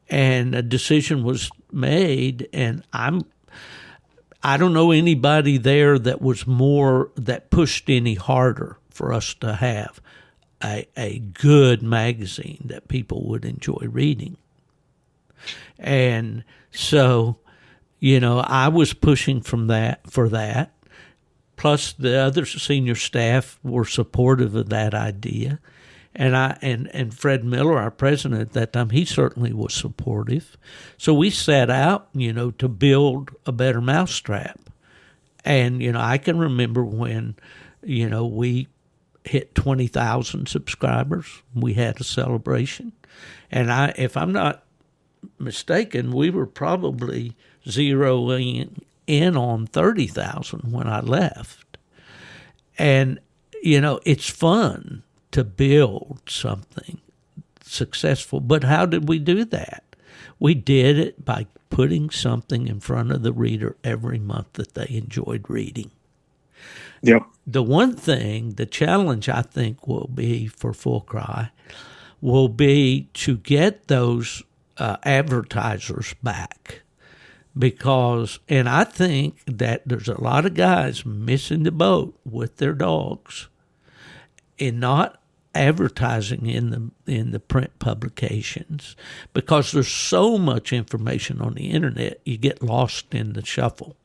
And a decision was made, and I don't know anybody there that pushed any harder for us to have a good magazine that people would enjoy reading. And so, I was pushing for that. Plus, the other senior staff were supportive of that idea. And Fred Miller, our president at that time, he certainly was supportive. So we set out, to build a better mousetrap. And, I can remember when, we hit 20,000 subscribers. We had a celebration. And if I'm not mistaken, we were probably zeroing in on 30,000 when I left. And, it's fun to build something successful. But how did we do that? We did it by putting something in front of the reader every month that they enjoyed reading. Yep. The challenge I think will be for Full Cry will be to get those advertisers back. And I think that there's a lot of guys missing the boat with their dogs in not advertising in the print publications, because there's so much information on the internet. You get lost in the shuffle.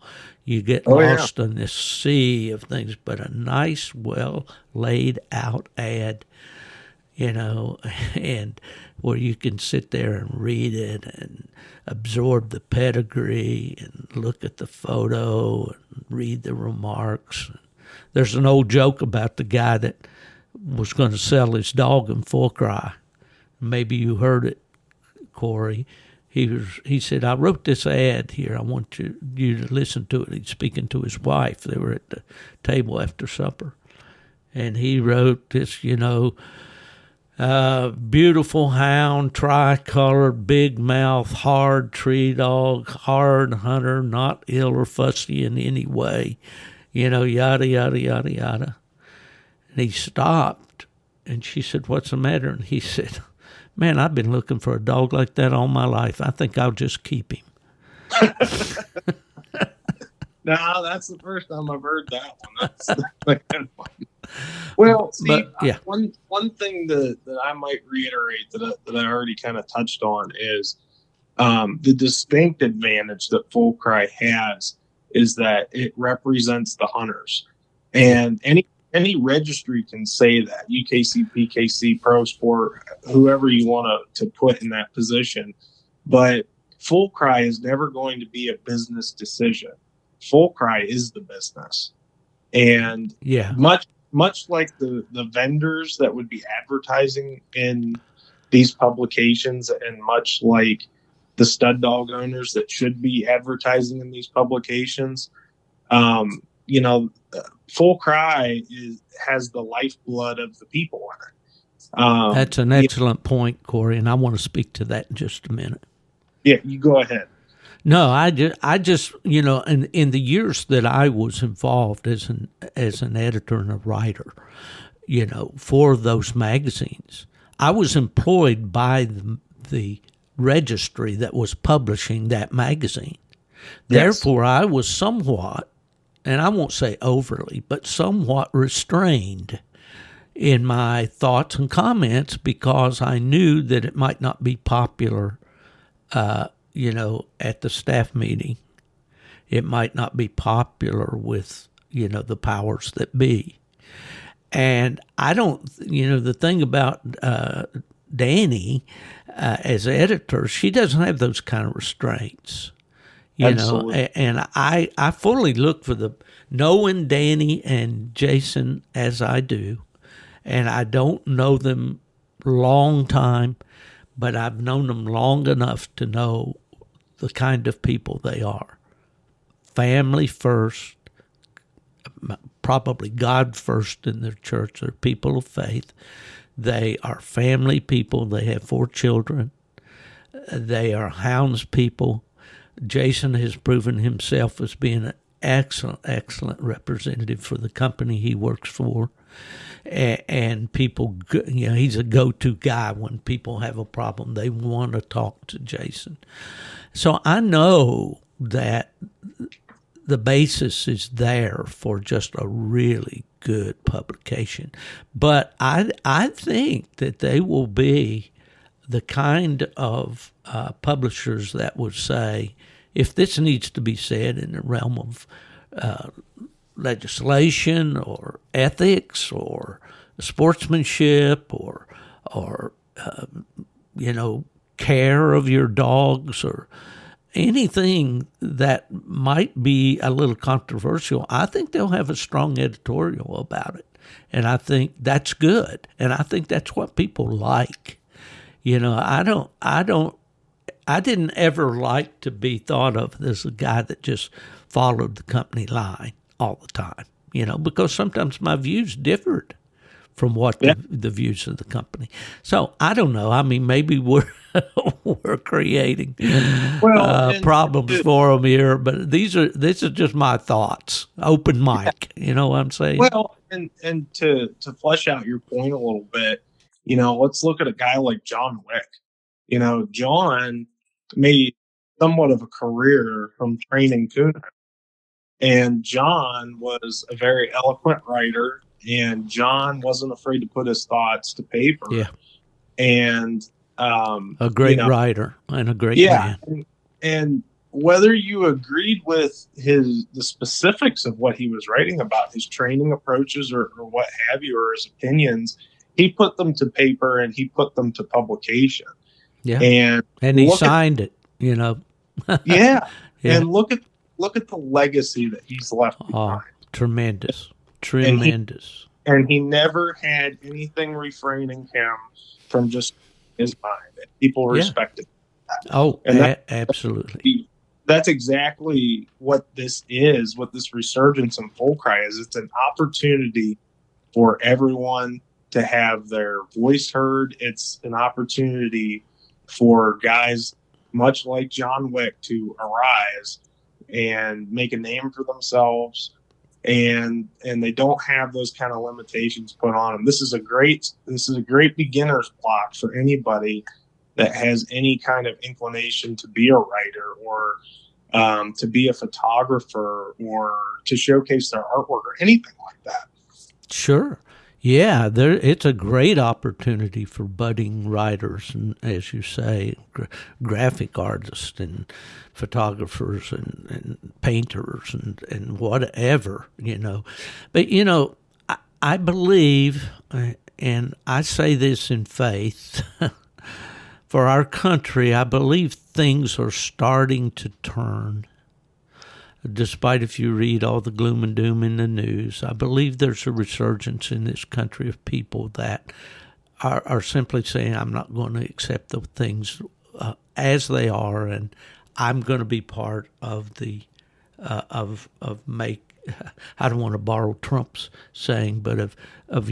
You get lost in this sea of things. But a nice, well laid out ad, and where you can sit there and read it and absorb the pedigree and look at the photo and read the remarks. There's an old joke about the guy that was going to sell his dog in Full Cry. Maybe you heard it, Corey. He said, I wrote this ad here. I want you to listen to it. He's speaking to his wife. They were at the table after supper. And he wrote this, beautiful hound, tricolored, big mouth, hard tree dog, hard hunter, not ill or fussy in any way, yada, yada, yada, yada. And he stopped, and she said, what's the matter? And he said, man, I've been looking for a dog like that all my life. I think I'll just keep him. No, that's the first time I've heard that one. That's a good one. Well, see, But yeah, one thing that I might reiterate that I already kind of touched on is the distinct advantage that Full Cry has is that it represents the hunters, yeah, and any registry can say that UKC, PKC, Pro Sport, whoever you want to put in that position, but Full Cry is never going to be a business decision. Full Cry is the business, and yeah. much like the vendors that would be advertising in these publications, and much like the stud dog owners that should be advertising in these publications, um, you know, Full Cry has the lifeblood of the people in it. That's an excellent point, Corey, and I want to speak to that in just a minute. Yeah, you go ahead. No, I just, in the years that I was involved as an editor and a writer, for those magazines, I was employed by the registry that was publishing that magazine. Yes. Therefore, I was somewhat, and I won't say overly, but somewhat restrained in my thoughts and comments because I knew that it might not be popular, at the staff meeting. It might not be popular with, the powers that be. And I don't, the thing about Danny as editor, she doesn't have those kind of restraints. Absolutely. And I fully look for knowing Danny and Jason as I do, and I don't know them long time, but I've known them long enough to know the kind of people they are. Family first, probably God first in their church. They're people of faith. They are family people. They have 4 children. They are hounds people. Jason has proven himself as being an excellent representative for the company he works for. And people, he's a go-to guy when people have a problem. They want to talk to Jason. So I know that the basis is there for just a really good publication. But I think that they will be the kind of publishers that would say, if this needs to be said in the realm of legislation or ethics or sportsmanship or care of your dogs or anything that might be a little controversial, I think they'll have a strong editorial about it. And I think that's good. And I think that's what people like. I didn't ever like to be thought of as a guy that just followed the company line all the time, because sometimes my views differed from what the views of the company. So I don't know. I mean, maybe we're creating problems for them here, but this is just my thoughts. Open mic, you know what I'm saying? Well, and to flesh out your point a little bit, let's look at a guy like John Wick. John made somewhat of a career from training coon. And John was a very eloquent writer, and John wasn't afraid to put his thoughts to paper. Yeah. And a great writer and a great man. And whether you agreed with the specifics of what he was writing about, his training approaches or what have you, or his opinions, he put them to paper and he put them to publication. Yeah. And he signed it, Yeah. And look at the legacy that he's left behind. Tremendous. And he never had anything refraining him from just his mind. And people respected that. Oh, absolutely. That's exactly what this is, what this resurgence in Full Cry is. It's an opportunity for everyone to have their voice heard. It's an opportunity for guys much like John Wick to arise and make a name for themselves, and they don't have those kind of limitations put on them. This is a great beginner's block for anybody that has any kind of inclination to be a writer or to be a photographer or to showcase their artwork or anything like that. Sure. Yeah, it's a great opportunity for budding writers and, as you say, graphic artists and photographers and painters and whatever, But, I believe, and I say this in faith, for our country, I believe things are starting to turn. Despite if you read all the gloom and doom in the news, I believe there's a resurgence in this country of people that are simply saying, I'm not going to accept the things as they are, and I'm going to be part of the I don't want to borrow Trump's saying, but of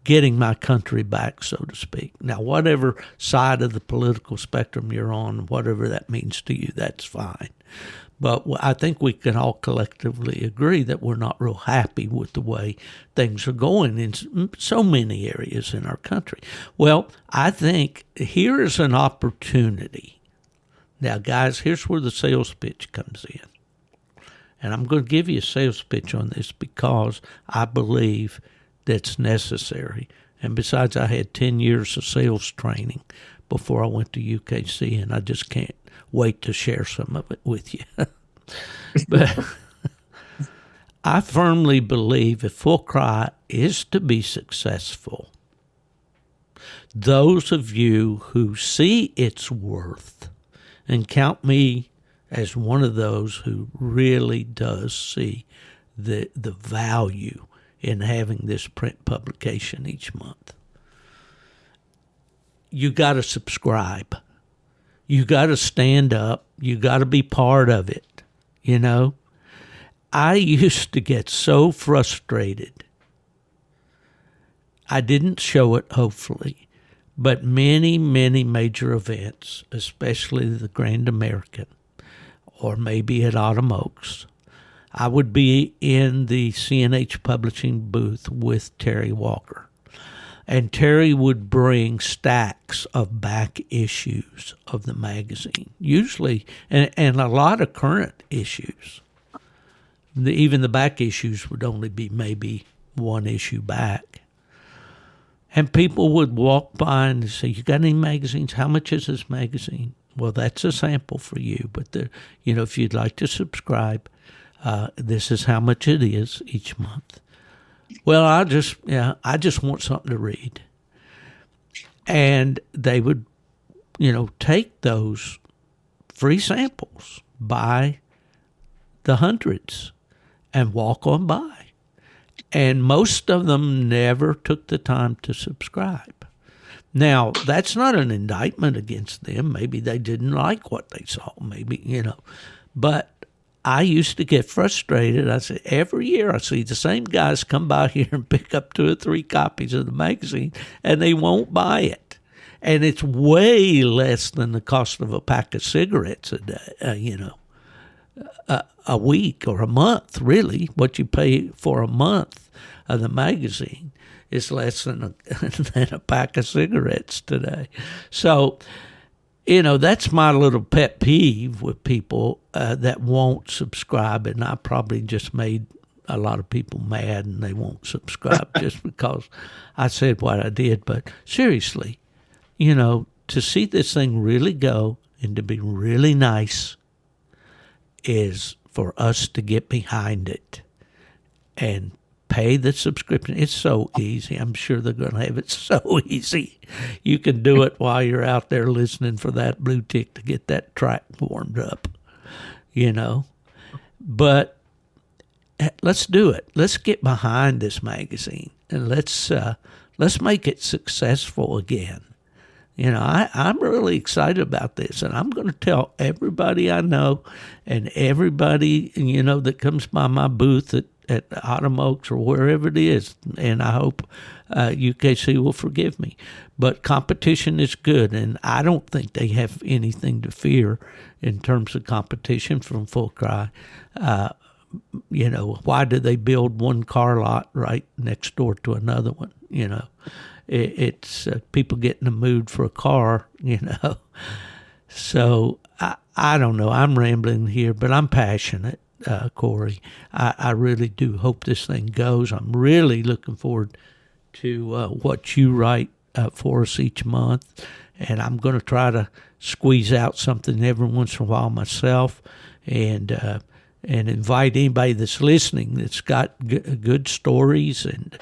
getting my country back, so to speak. Now, whatever side of the political spectrum you're on, whatever that means to you, that's fine. But I think we can all collectively agree that we're not real happy with the way things are going in so many areas in our country. Well, I think here is an opportunity. Now, guys, here's where the sales pitch comes in. And I'm going to give you a sales pitch on this because I believe that's necessary. And besides, I had 10 years of sales training before I went to UKC, and I just can't wait to share some of it with you. But I firmly believe if Full Cry is to be successful, those of you who see its worth, and count me as one of those who really does see the value in having this print publication each month, you got to subscribe. You got to stand up. You got to be part of it. I used to get so frustrated. I didn't show it, hopefully, but many, many major events, especially the Grand American, or maybe at Autumn Oaks, I would be in the CNH Publishing booth with Terry Walker. And Terry would bring stacks of back issues of the magazine, usually, and a lot of current issues. Even the back issues would only be maybe one issue back. And people would walk by and say, you got any magazines? How much is this magazine? Well, that's a sample for you. But, if you'd like to subscribe, this is how much it is each month. Well, I just want something to read. And they would, take those free samples by the hundreds and walk on by. And most of them never took the time to subscribe. Now, that's not an indictment against them. Maybe they didn't like what they saw, But I used to get frustrated. I said, every year I see the same guys come by here and pick up 2 or 3 copies of the magazine, and they won't buy it. And it's way less than the cost of a pack of cigarettes a day, a week or a month, really. What you pay for a month of the magazine is less than a pack of cigarettes today. So, that's my little pet peeve with people that won't subscribe, and I probably just made a lot of people mad and they won't subscribe just because I said what I did. But seriously, to see this thing really go and to be really nice is for us to get behind it and pay the subscription. It's so easy. I'm sure they're going to have it so easy. You can do it while you're out there listening for that blue tick to get that track warmed up, But let's do it. Let's get behind this magazine and let's make it successful again. I'm really excited about this, and I'm going to tell everybody I know and everybody, that comes by my booth at Autumn Oaks or wherever it is, and I hope UKC will forgive me. But competition is good, and I don't think they have anything to fear in terms of competition from Full Cry. Why do they build one car lot right next door to another one? It's people get in the mood for a car, So I don't know. I'm rambling here, but I'm passionate, Corey. I really do hope this thing goes. I'm really looking forward to what you write for us each month, and I'm going to try to squeeze out something every once in a while myself, and invite anybody that's listening that's got good stories, and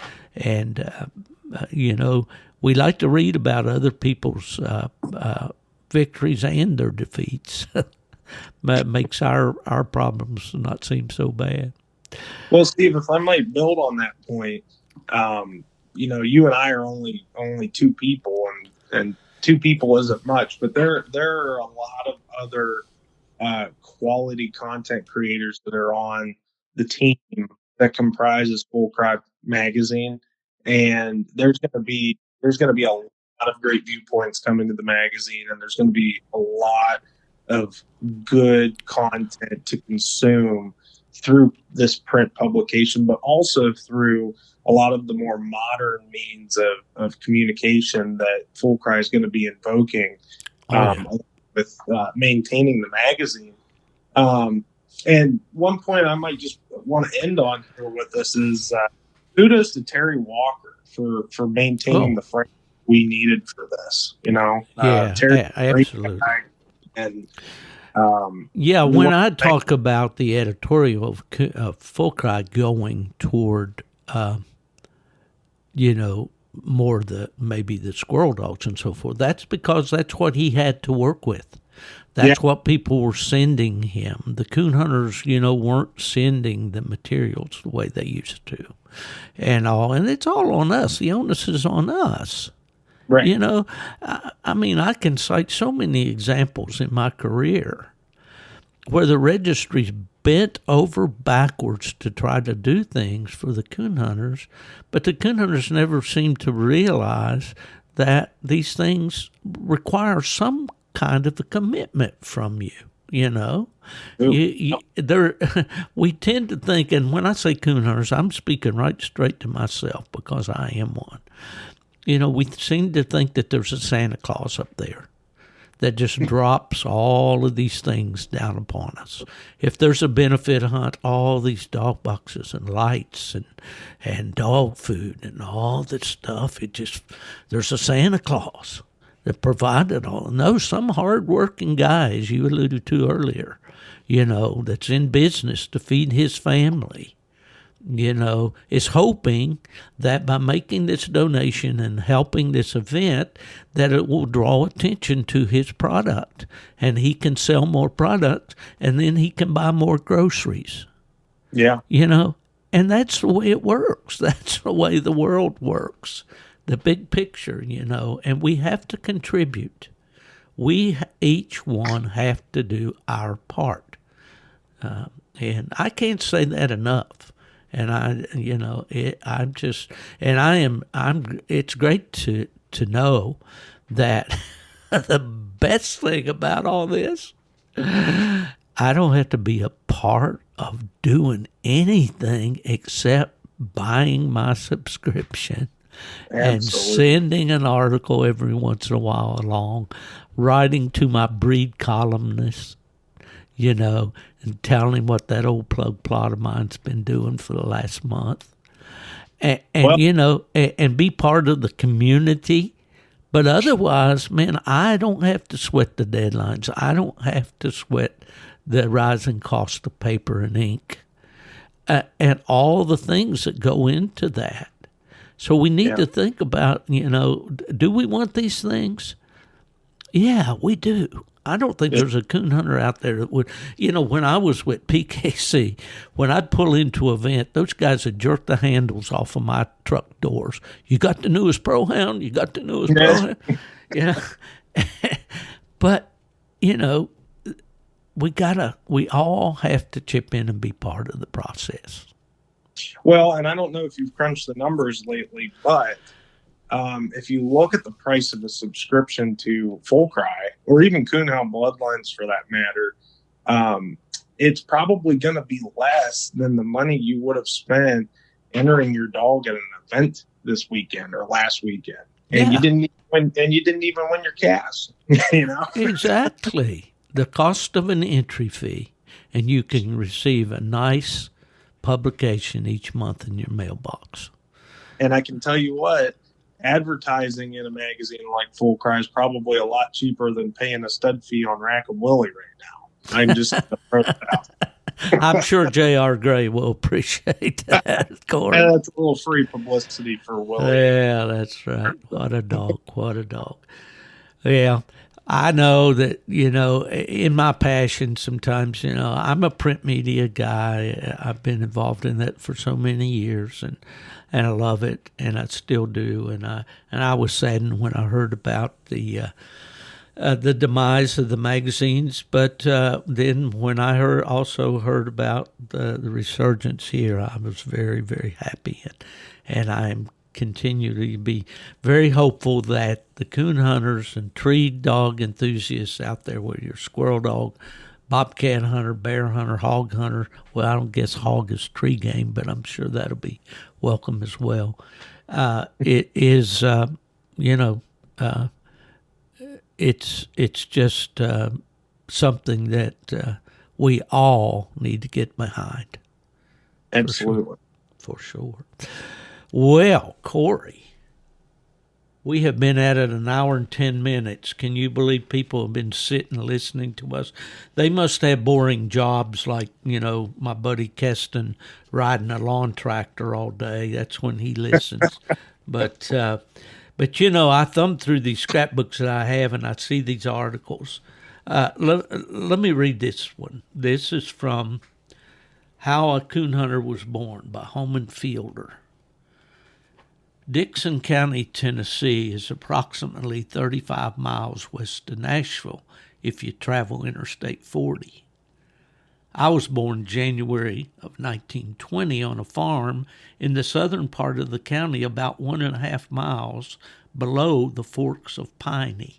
we like to read about other people's victories and their defeats. That makes our problems not seem so bad. Well, Steve, if I might build on that point, you and I are only two people, and two people isn't much, but there are a lot of other quality content creators that are on the team that comprises Full Cry Magazine, and there's going to be a lot of great viewpoints coming to the magazine, and there's going to be a lot of good content to consume through this print publication, but also through a lot of the more modern means of communication that Full Cry is going to be invoking with maintaining the magazine. And one point I might just want to end on here with this is kudos to Terry Walker for maintaining the frame we needed for this. Terry, absolutely. And when I talk about the editorial of Full Cry going toward, more maybe the squirrel dogs and so forth, that's because that's what he had to work with. That's what people were sending him. The coon hunters, weren't sending the materials the way they used to, and it's all on us. The onus is on us. Right. I can cite so many examples in my career where the registry's bent over backwards to try to do things for the coon hunters, but the coon hunters never seem to realize that these things require some kind of a commitment from you. We tend to think, and when I say coon hunters, I'm speaking right straight to myself because I am one. We seem to think that there's a Santa Claus up there that just drops all of these things down upon us. If there's a benefit hunt, all these dog boxes and lights and dog food and all that stuff, there's a Santa Claus that provided all. No, some hard-working guy, as you alluded to earlier, that's in business to feed his family, is hoping that by making this donation and helping this event, that it will draw attention to his product and he can sell more product and then he can buy more groceries. Yeah. And that's the way it works. That's the way the world works. The big picture, and we have to contribute. We each one have to do our part. And I can't say that enough. And it's great to know that the best thing about all this, I don't have to be a part of doing anything except buying my subscription. Absolutely. And sending an article every once in a while along, writing to my breed columnist, and telling him what that old plug Plott of mine's been doing for the last month. And be part of the community. But otherwise, man, I don't have to sweat the deadlines. I don't have to sweat the rising cost of paper and ink and all the things that go into that. So we need to think about, do we want these things? Yeah, we do. I don't think there's a coon hunter out there that would, when I was with PKC, when I'd pull into an event, those guys would jerk the handles off of my truck doors. You got the newest Pro Hound? You got the newest Pro Hound? But, we all have to chip in and be part of the process. Well, and I don't know if you've crunched the numbers lately, but if you look at the price of a subscription to Full Cry, or even Coonhound Bloodlines for that matter, it's probably going to be less than the money you would have spent entering your dog at an event this weekend or last weekend, and you didn't even win your cast. Exactly. the cost of an entry fee, and you can receive a nice publication each month in your mailbox. And I can tell you what, advertising in a magazine like Full Cry is probably a lot cheaper than paying a stud fee on Rack and Willie right now. I'm just gonna throw that out. I'm sure J.R. Gray will appreciate that, Corey. And that's a little free publicity for Willie. Yeah, that's right. What a dog. What a dog. Yeah, I know that, in my passion sometimes, I'm a print media guy. I've been involved in that for so many years, and I love it, and I still do. And I was saddened when I heard about the demise of the magazines, but then when I also heard about the resurgence here, I was very, very happy, and I'm continue to be very hopeful that the coon hunters and tree dog enthusiasts out there, whether you're squirrel dog, bobcat hunter, bear hunter, hog hunter, well, I don't guess hog is tree game, but I'm sure that'll be welcome as well. It is, it's just something that we all need to get behind. Absolutely. For sure. Well, Corey, we have been at it an hour and 10 minutes. Can you believe people have been sitting listening to us? They must have boring jobs like, my buddy Keston riding a lawn tractor all day. That's when he listens. But I thumb through these scrapbooks that I have, and I see these articles. Let me read this one. This is from How a Coon Hunter Was Born by Homon Fielder. Dixon County, Tennessee is approximately 35 miles west of Nashville if you travel Interstate 40. I was born January of 1920 on a farm in the southern part of the county about 1.5 miles below the Forks of Piney.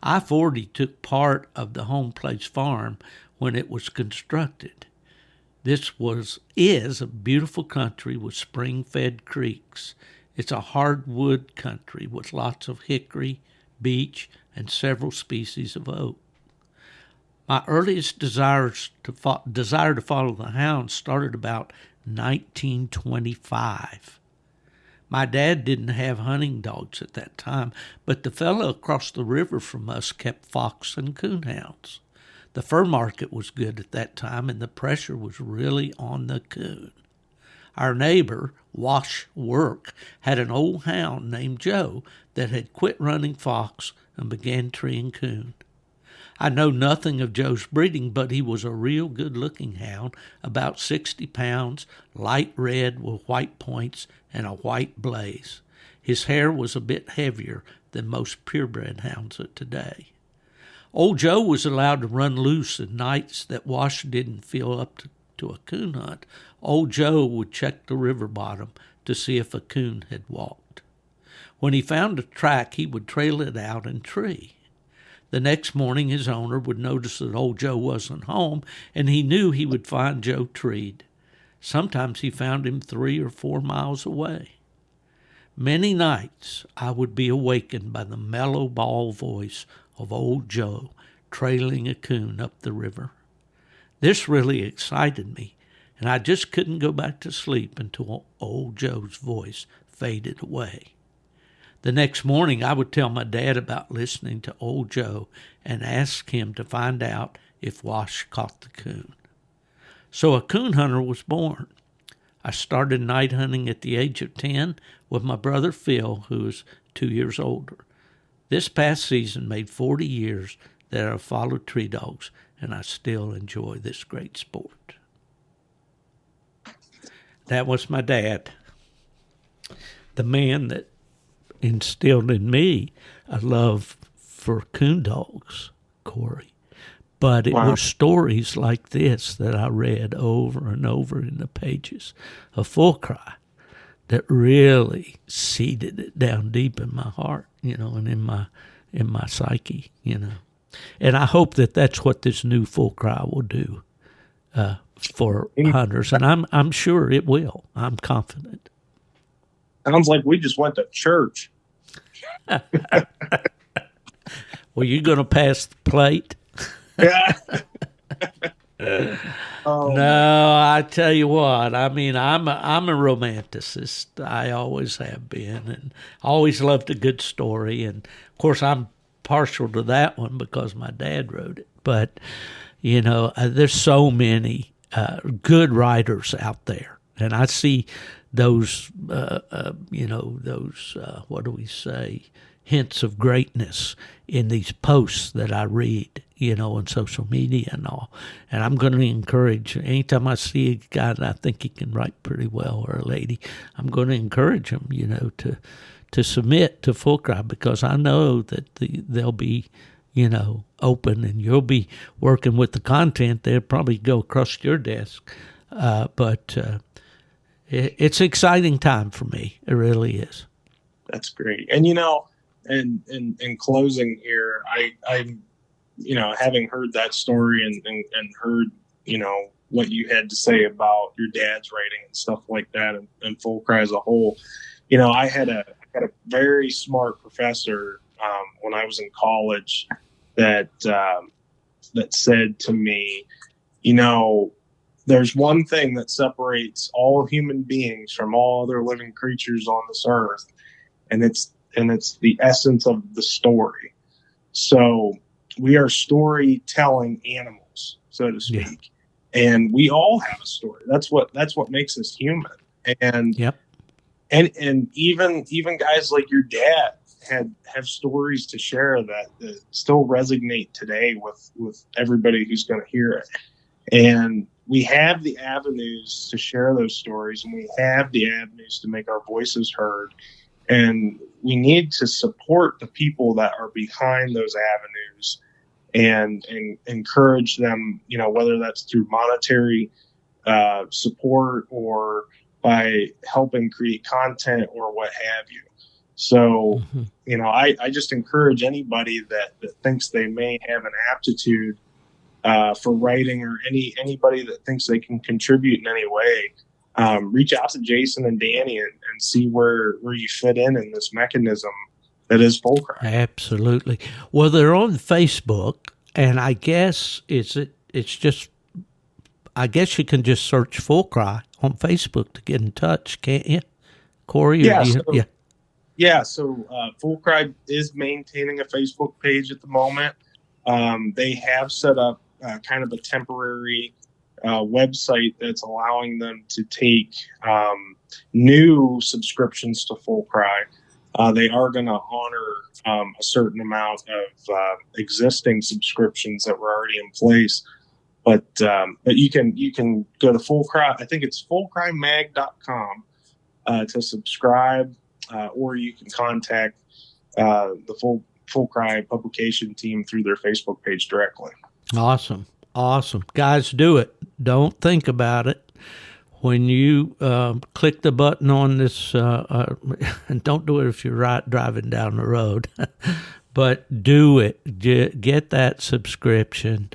I-40 took part of the home place farm when it was constructed. This is a beautiful country with spring-fed creeks. It's a hardwood country with lots of hickory, beech, and several species of oak. My earliest desire to follow the hounds started about 1925. My dad didn't have hunting dogs at that time, but the fellow across the river from us kept fox and coonhounds. The fur market was good at that time, and the pressure was really on the coon. Our neighbor, Wash Work, had an old hound named Joe that had quit running fox and began treeing coon. I know nothing of Joe's breeding, but he was a real good-looking hound, about 60 pounds, light red with white points and a white blaze. His hair was a bit heavier than most purebred hounds of today. Old Joe was allowed to run loose at nights that Wash didn't feel up to a coon hunt. Old Joe would check the river bottom to see if a coon had walked. When he found a track, he would trail it out and tree. The next morning, his owner would notice that old Joe wasn't home, and he knew he would find Joe treed. Sometimes he found him 3 or 4 miles away. Many nights I would be awakened by the mellow bawl voice of old Joe trailing a coon up the river. This really excited me, and I just couldn't go back to sleep until old Joe's voice faded away. The next morning, I would tell my dad about listening to old Joe and ask him to find out if Wash caught the coon. So a coon hunter was born. I started night hunting at the age of 10 with my brother Phil, who was 2 years older. This past season made 40 years that I've followed tree dogs, and I still enjoy this great sport. That was my dad, the man that instilled in me a love for coon dogs, Corey. But it was stories like this that I read over and over in the pages of Full Cry that really seeded it down deep in my heart, and in my psyche, And I hope that that's what this new Full Cry will do for hunters, and I'm sure it will. I'm confident. Sounds like we just went to church. Well, you going to pass the plate? Yeah. Oh my. No, I tell you what. I mean, I'm a romanticist. I always have been, and always loved a good story. And of course, I'm partial to that one because my dad wrote it. But there's so many good writers out there, and I see those, what do we say, hints of greatness in these posts that I read, on social media and all. And I'm going to encourage, anytime I see a guy that I think he can write pretty well, or a lady, I'm going to encourage them, to submit to Fulcry, because I know that they'll be, open, and you'll be working with the content. They'll probably go across your desk. But it's an exciting time for me. It really is. That's great. And in closing here, I'm having heard that story and heard what you had to say about your dad's writing and stuff like that, and Fulcry as a whole. I had a very smart professor when I was in college that said to me, there's one thing that separates all human beings from all other living creatures on this earth, and it's the essence of the story. So we are storytelling animals, so to speak, and we all have a story. That's what makes us human. And and even guys like your dad have stories to share that still resonate today with everybody who's going to hear it. And we have the avenues to share those stories, and we have the avenues to make our voices heard. And we need to support the people that are behind those avenues and encourage them, whether that's through monetary support or by helping create content or what have you. So, I just encourage anybody that thinks they may have an aptitude for writing, or anybody that thinks they can contribute in any way, reach out to Jason and Danny and see where you fit in this mechanism that is Fulcry. Absolutely. Well, they're on Facebook, and I guess I guess you can just search Fulcry on Facebook to get in touch, can't you, Corey? Yeah. So Fulcry is maintaining a Facebook page at the moment. They have set up kind of a temporary website that's allowing them to take new subscriptions to Fulcry. They are going to honor a certain amount of existing subscriptions that were already in place. But you can go to Fulcry. I think it's fulcrymag.com to subscribe, or you can contact the Fulcry publication team through their Facebook page directly. Awesome. Guys, do it. Don't think about it. When you click the button on this, and don't do it if you're driving down the road, but do it. Get that subscription,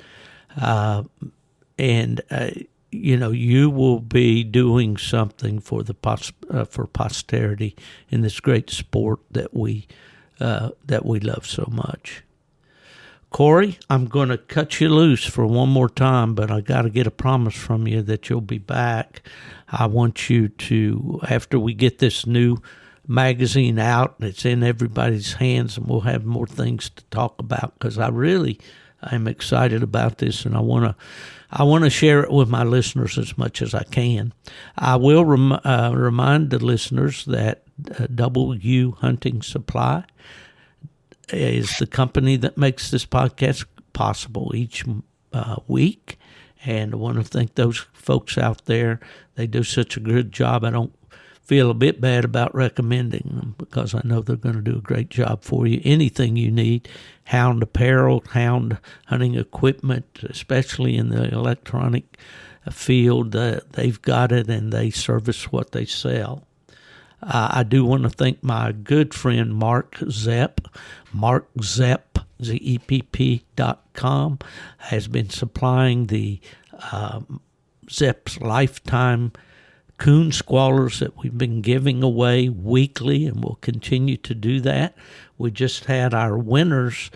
and you will be doing something for for posterity in this great sport that we love so much. Corey, I'm going to cut you loose for one more time, but I got to get a promise from you that you'll be back. I want you to, after we get this new magazine out and it's in everybody's hands, and we'll have more things to talk about, because I'm excited about this, and I want to share it with my listeners as much as I can. I will remind the listeners that W Hunting Supply is the company that makes this podcast possible each week. And I want to thank those folks out there. They do such a good job. I don't feel a bit bad about recommending them, because I know they're going to do a great job for you. Anything you need, hound apparel, hound hunting equipment, especially in the electronic field, they've got it, and they service what they sell. I do want to thank my good friend Mark Zepp. Mark Zepp, ZEPP.com, has been supplying the Zepp's Lifetime coon squallers that we've been giving away weekly, and we'll continue to do that. We just had our winners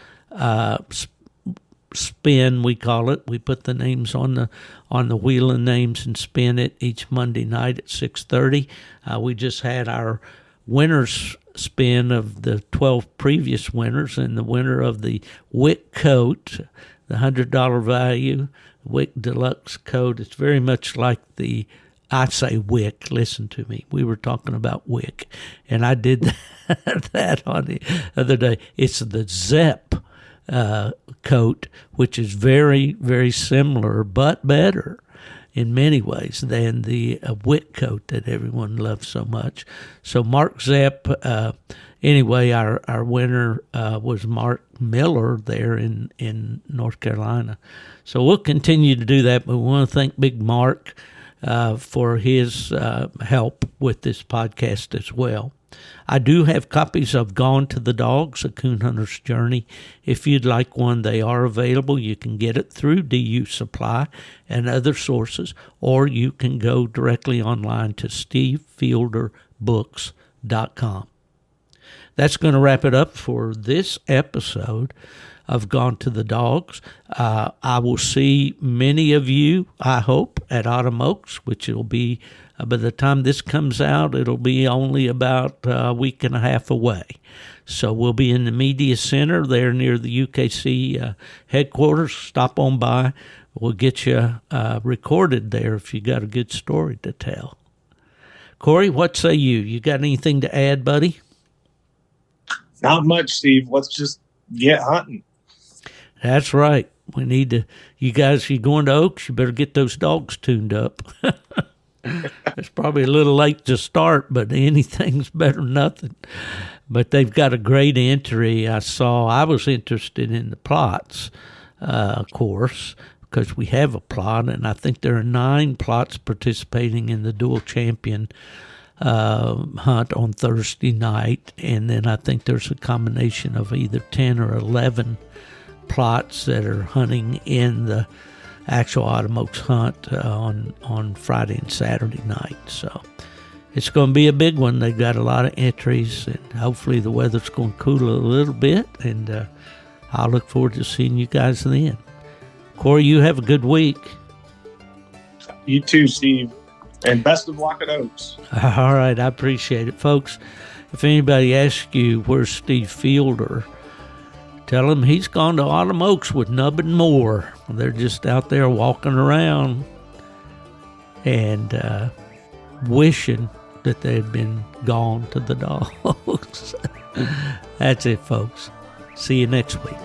spin, we call it. We put the names on the wheel of names and spin it each Monday night at 6:30. We just had our winner's spin of the 12 previous winners, and the winner of the Wick coat, the $100 value Wick Deluxe coat. It's very much like I say Wick, listen to me. We were talking about Wick, and I did that on the other day. It's the Zepp coat, which is very, very similar but better in many ways than the Wick coat that everyone loves so much. So Mark Zepp, anyway, our winner was Mark Miller there in North Carolina. So we'll continue to do that, but we want to thank Big Mark for his help with this podcast as well. I do have copies of Gone to the Dogs, A Coon Hunter's Journey. If you'd like one, they are available. You can get it through DU Supply and other sources, or you can go directly online to stevefielderbooks.com. That's going to wrap it up for this episode of Gone to the Dogs. I will see many of you, I hope, at Autumn Oaks, which will be, by the time this comes out, it'll be only about a week and a half away. So we'll be in the media center there near the UKC headquarters. Stop on by. We'll get you recorded there if you got a good story to tell. Corey, what say you? You got anything to add, buddy? Not much, Steve. Let's just get hunting. That's right. We need to, you guys, if you're going to Oaks, you better get those dogs tuned up. It's probably a little late to start, but anything's better than nothing. But they've got a great entry. I was interested in the Plotts course because we have a Plott, and I think there are 9 Plotts participating in the dual champion hunt on Thursday night. And then I think there's a combination of either 10 or 11 Plotts that are hunting in the actual Autumn Oaks hunt on Friday and Saturday night. So it's going to be a big one. They've got a lot of entries, and hopefully the weather's going to cool a little bit, and I'll look forward to seeing you guys then. Corey, you have a good week. You too, Steve, and best of luck at Oaks. All right, I appreciate it. Folks, if anybody asks you where's Steve Fielder, tell him he's gone to Autumn Oaks with Nubbin Moore. They're just out there walking around and wishing that they had been gone to the dogs. That's it, folks. See you next week.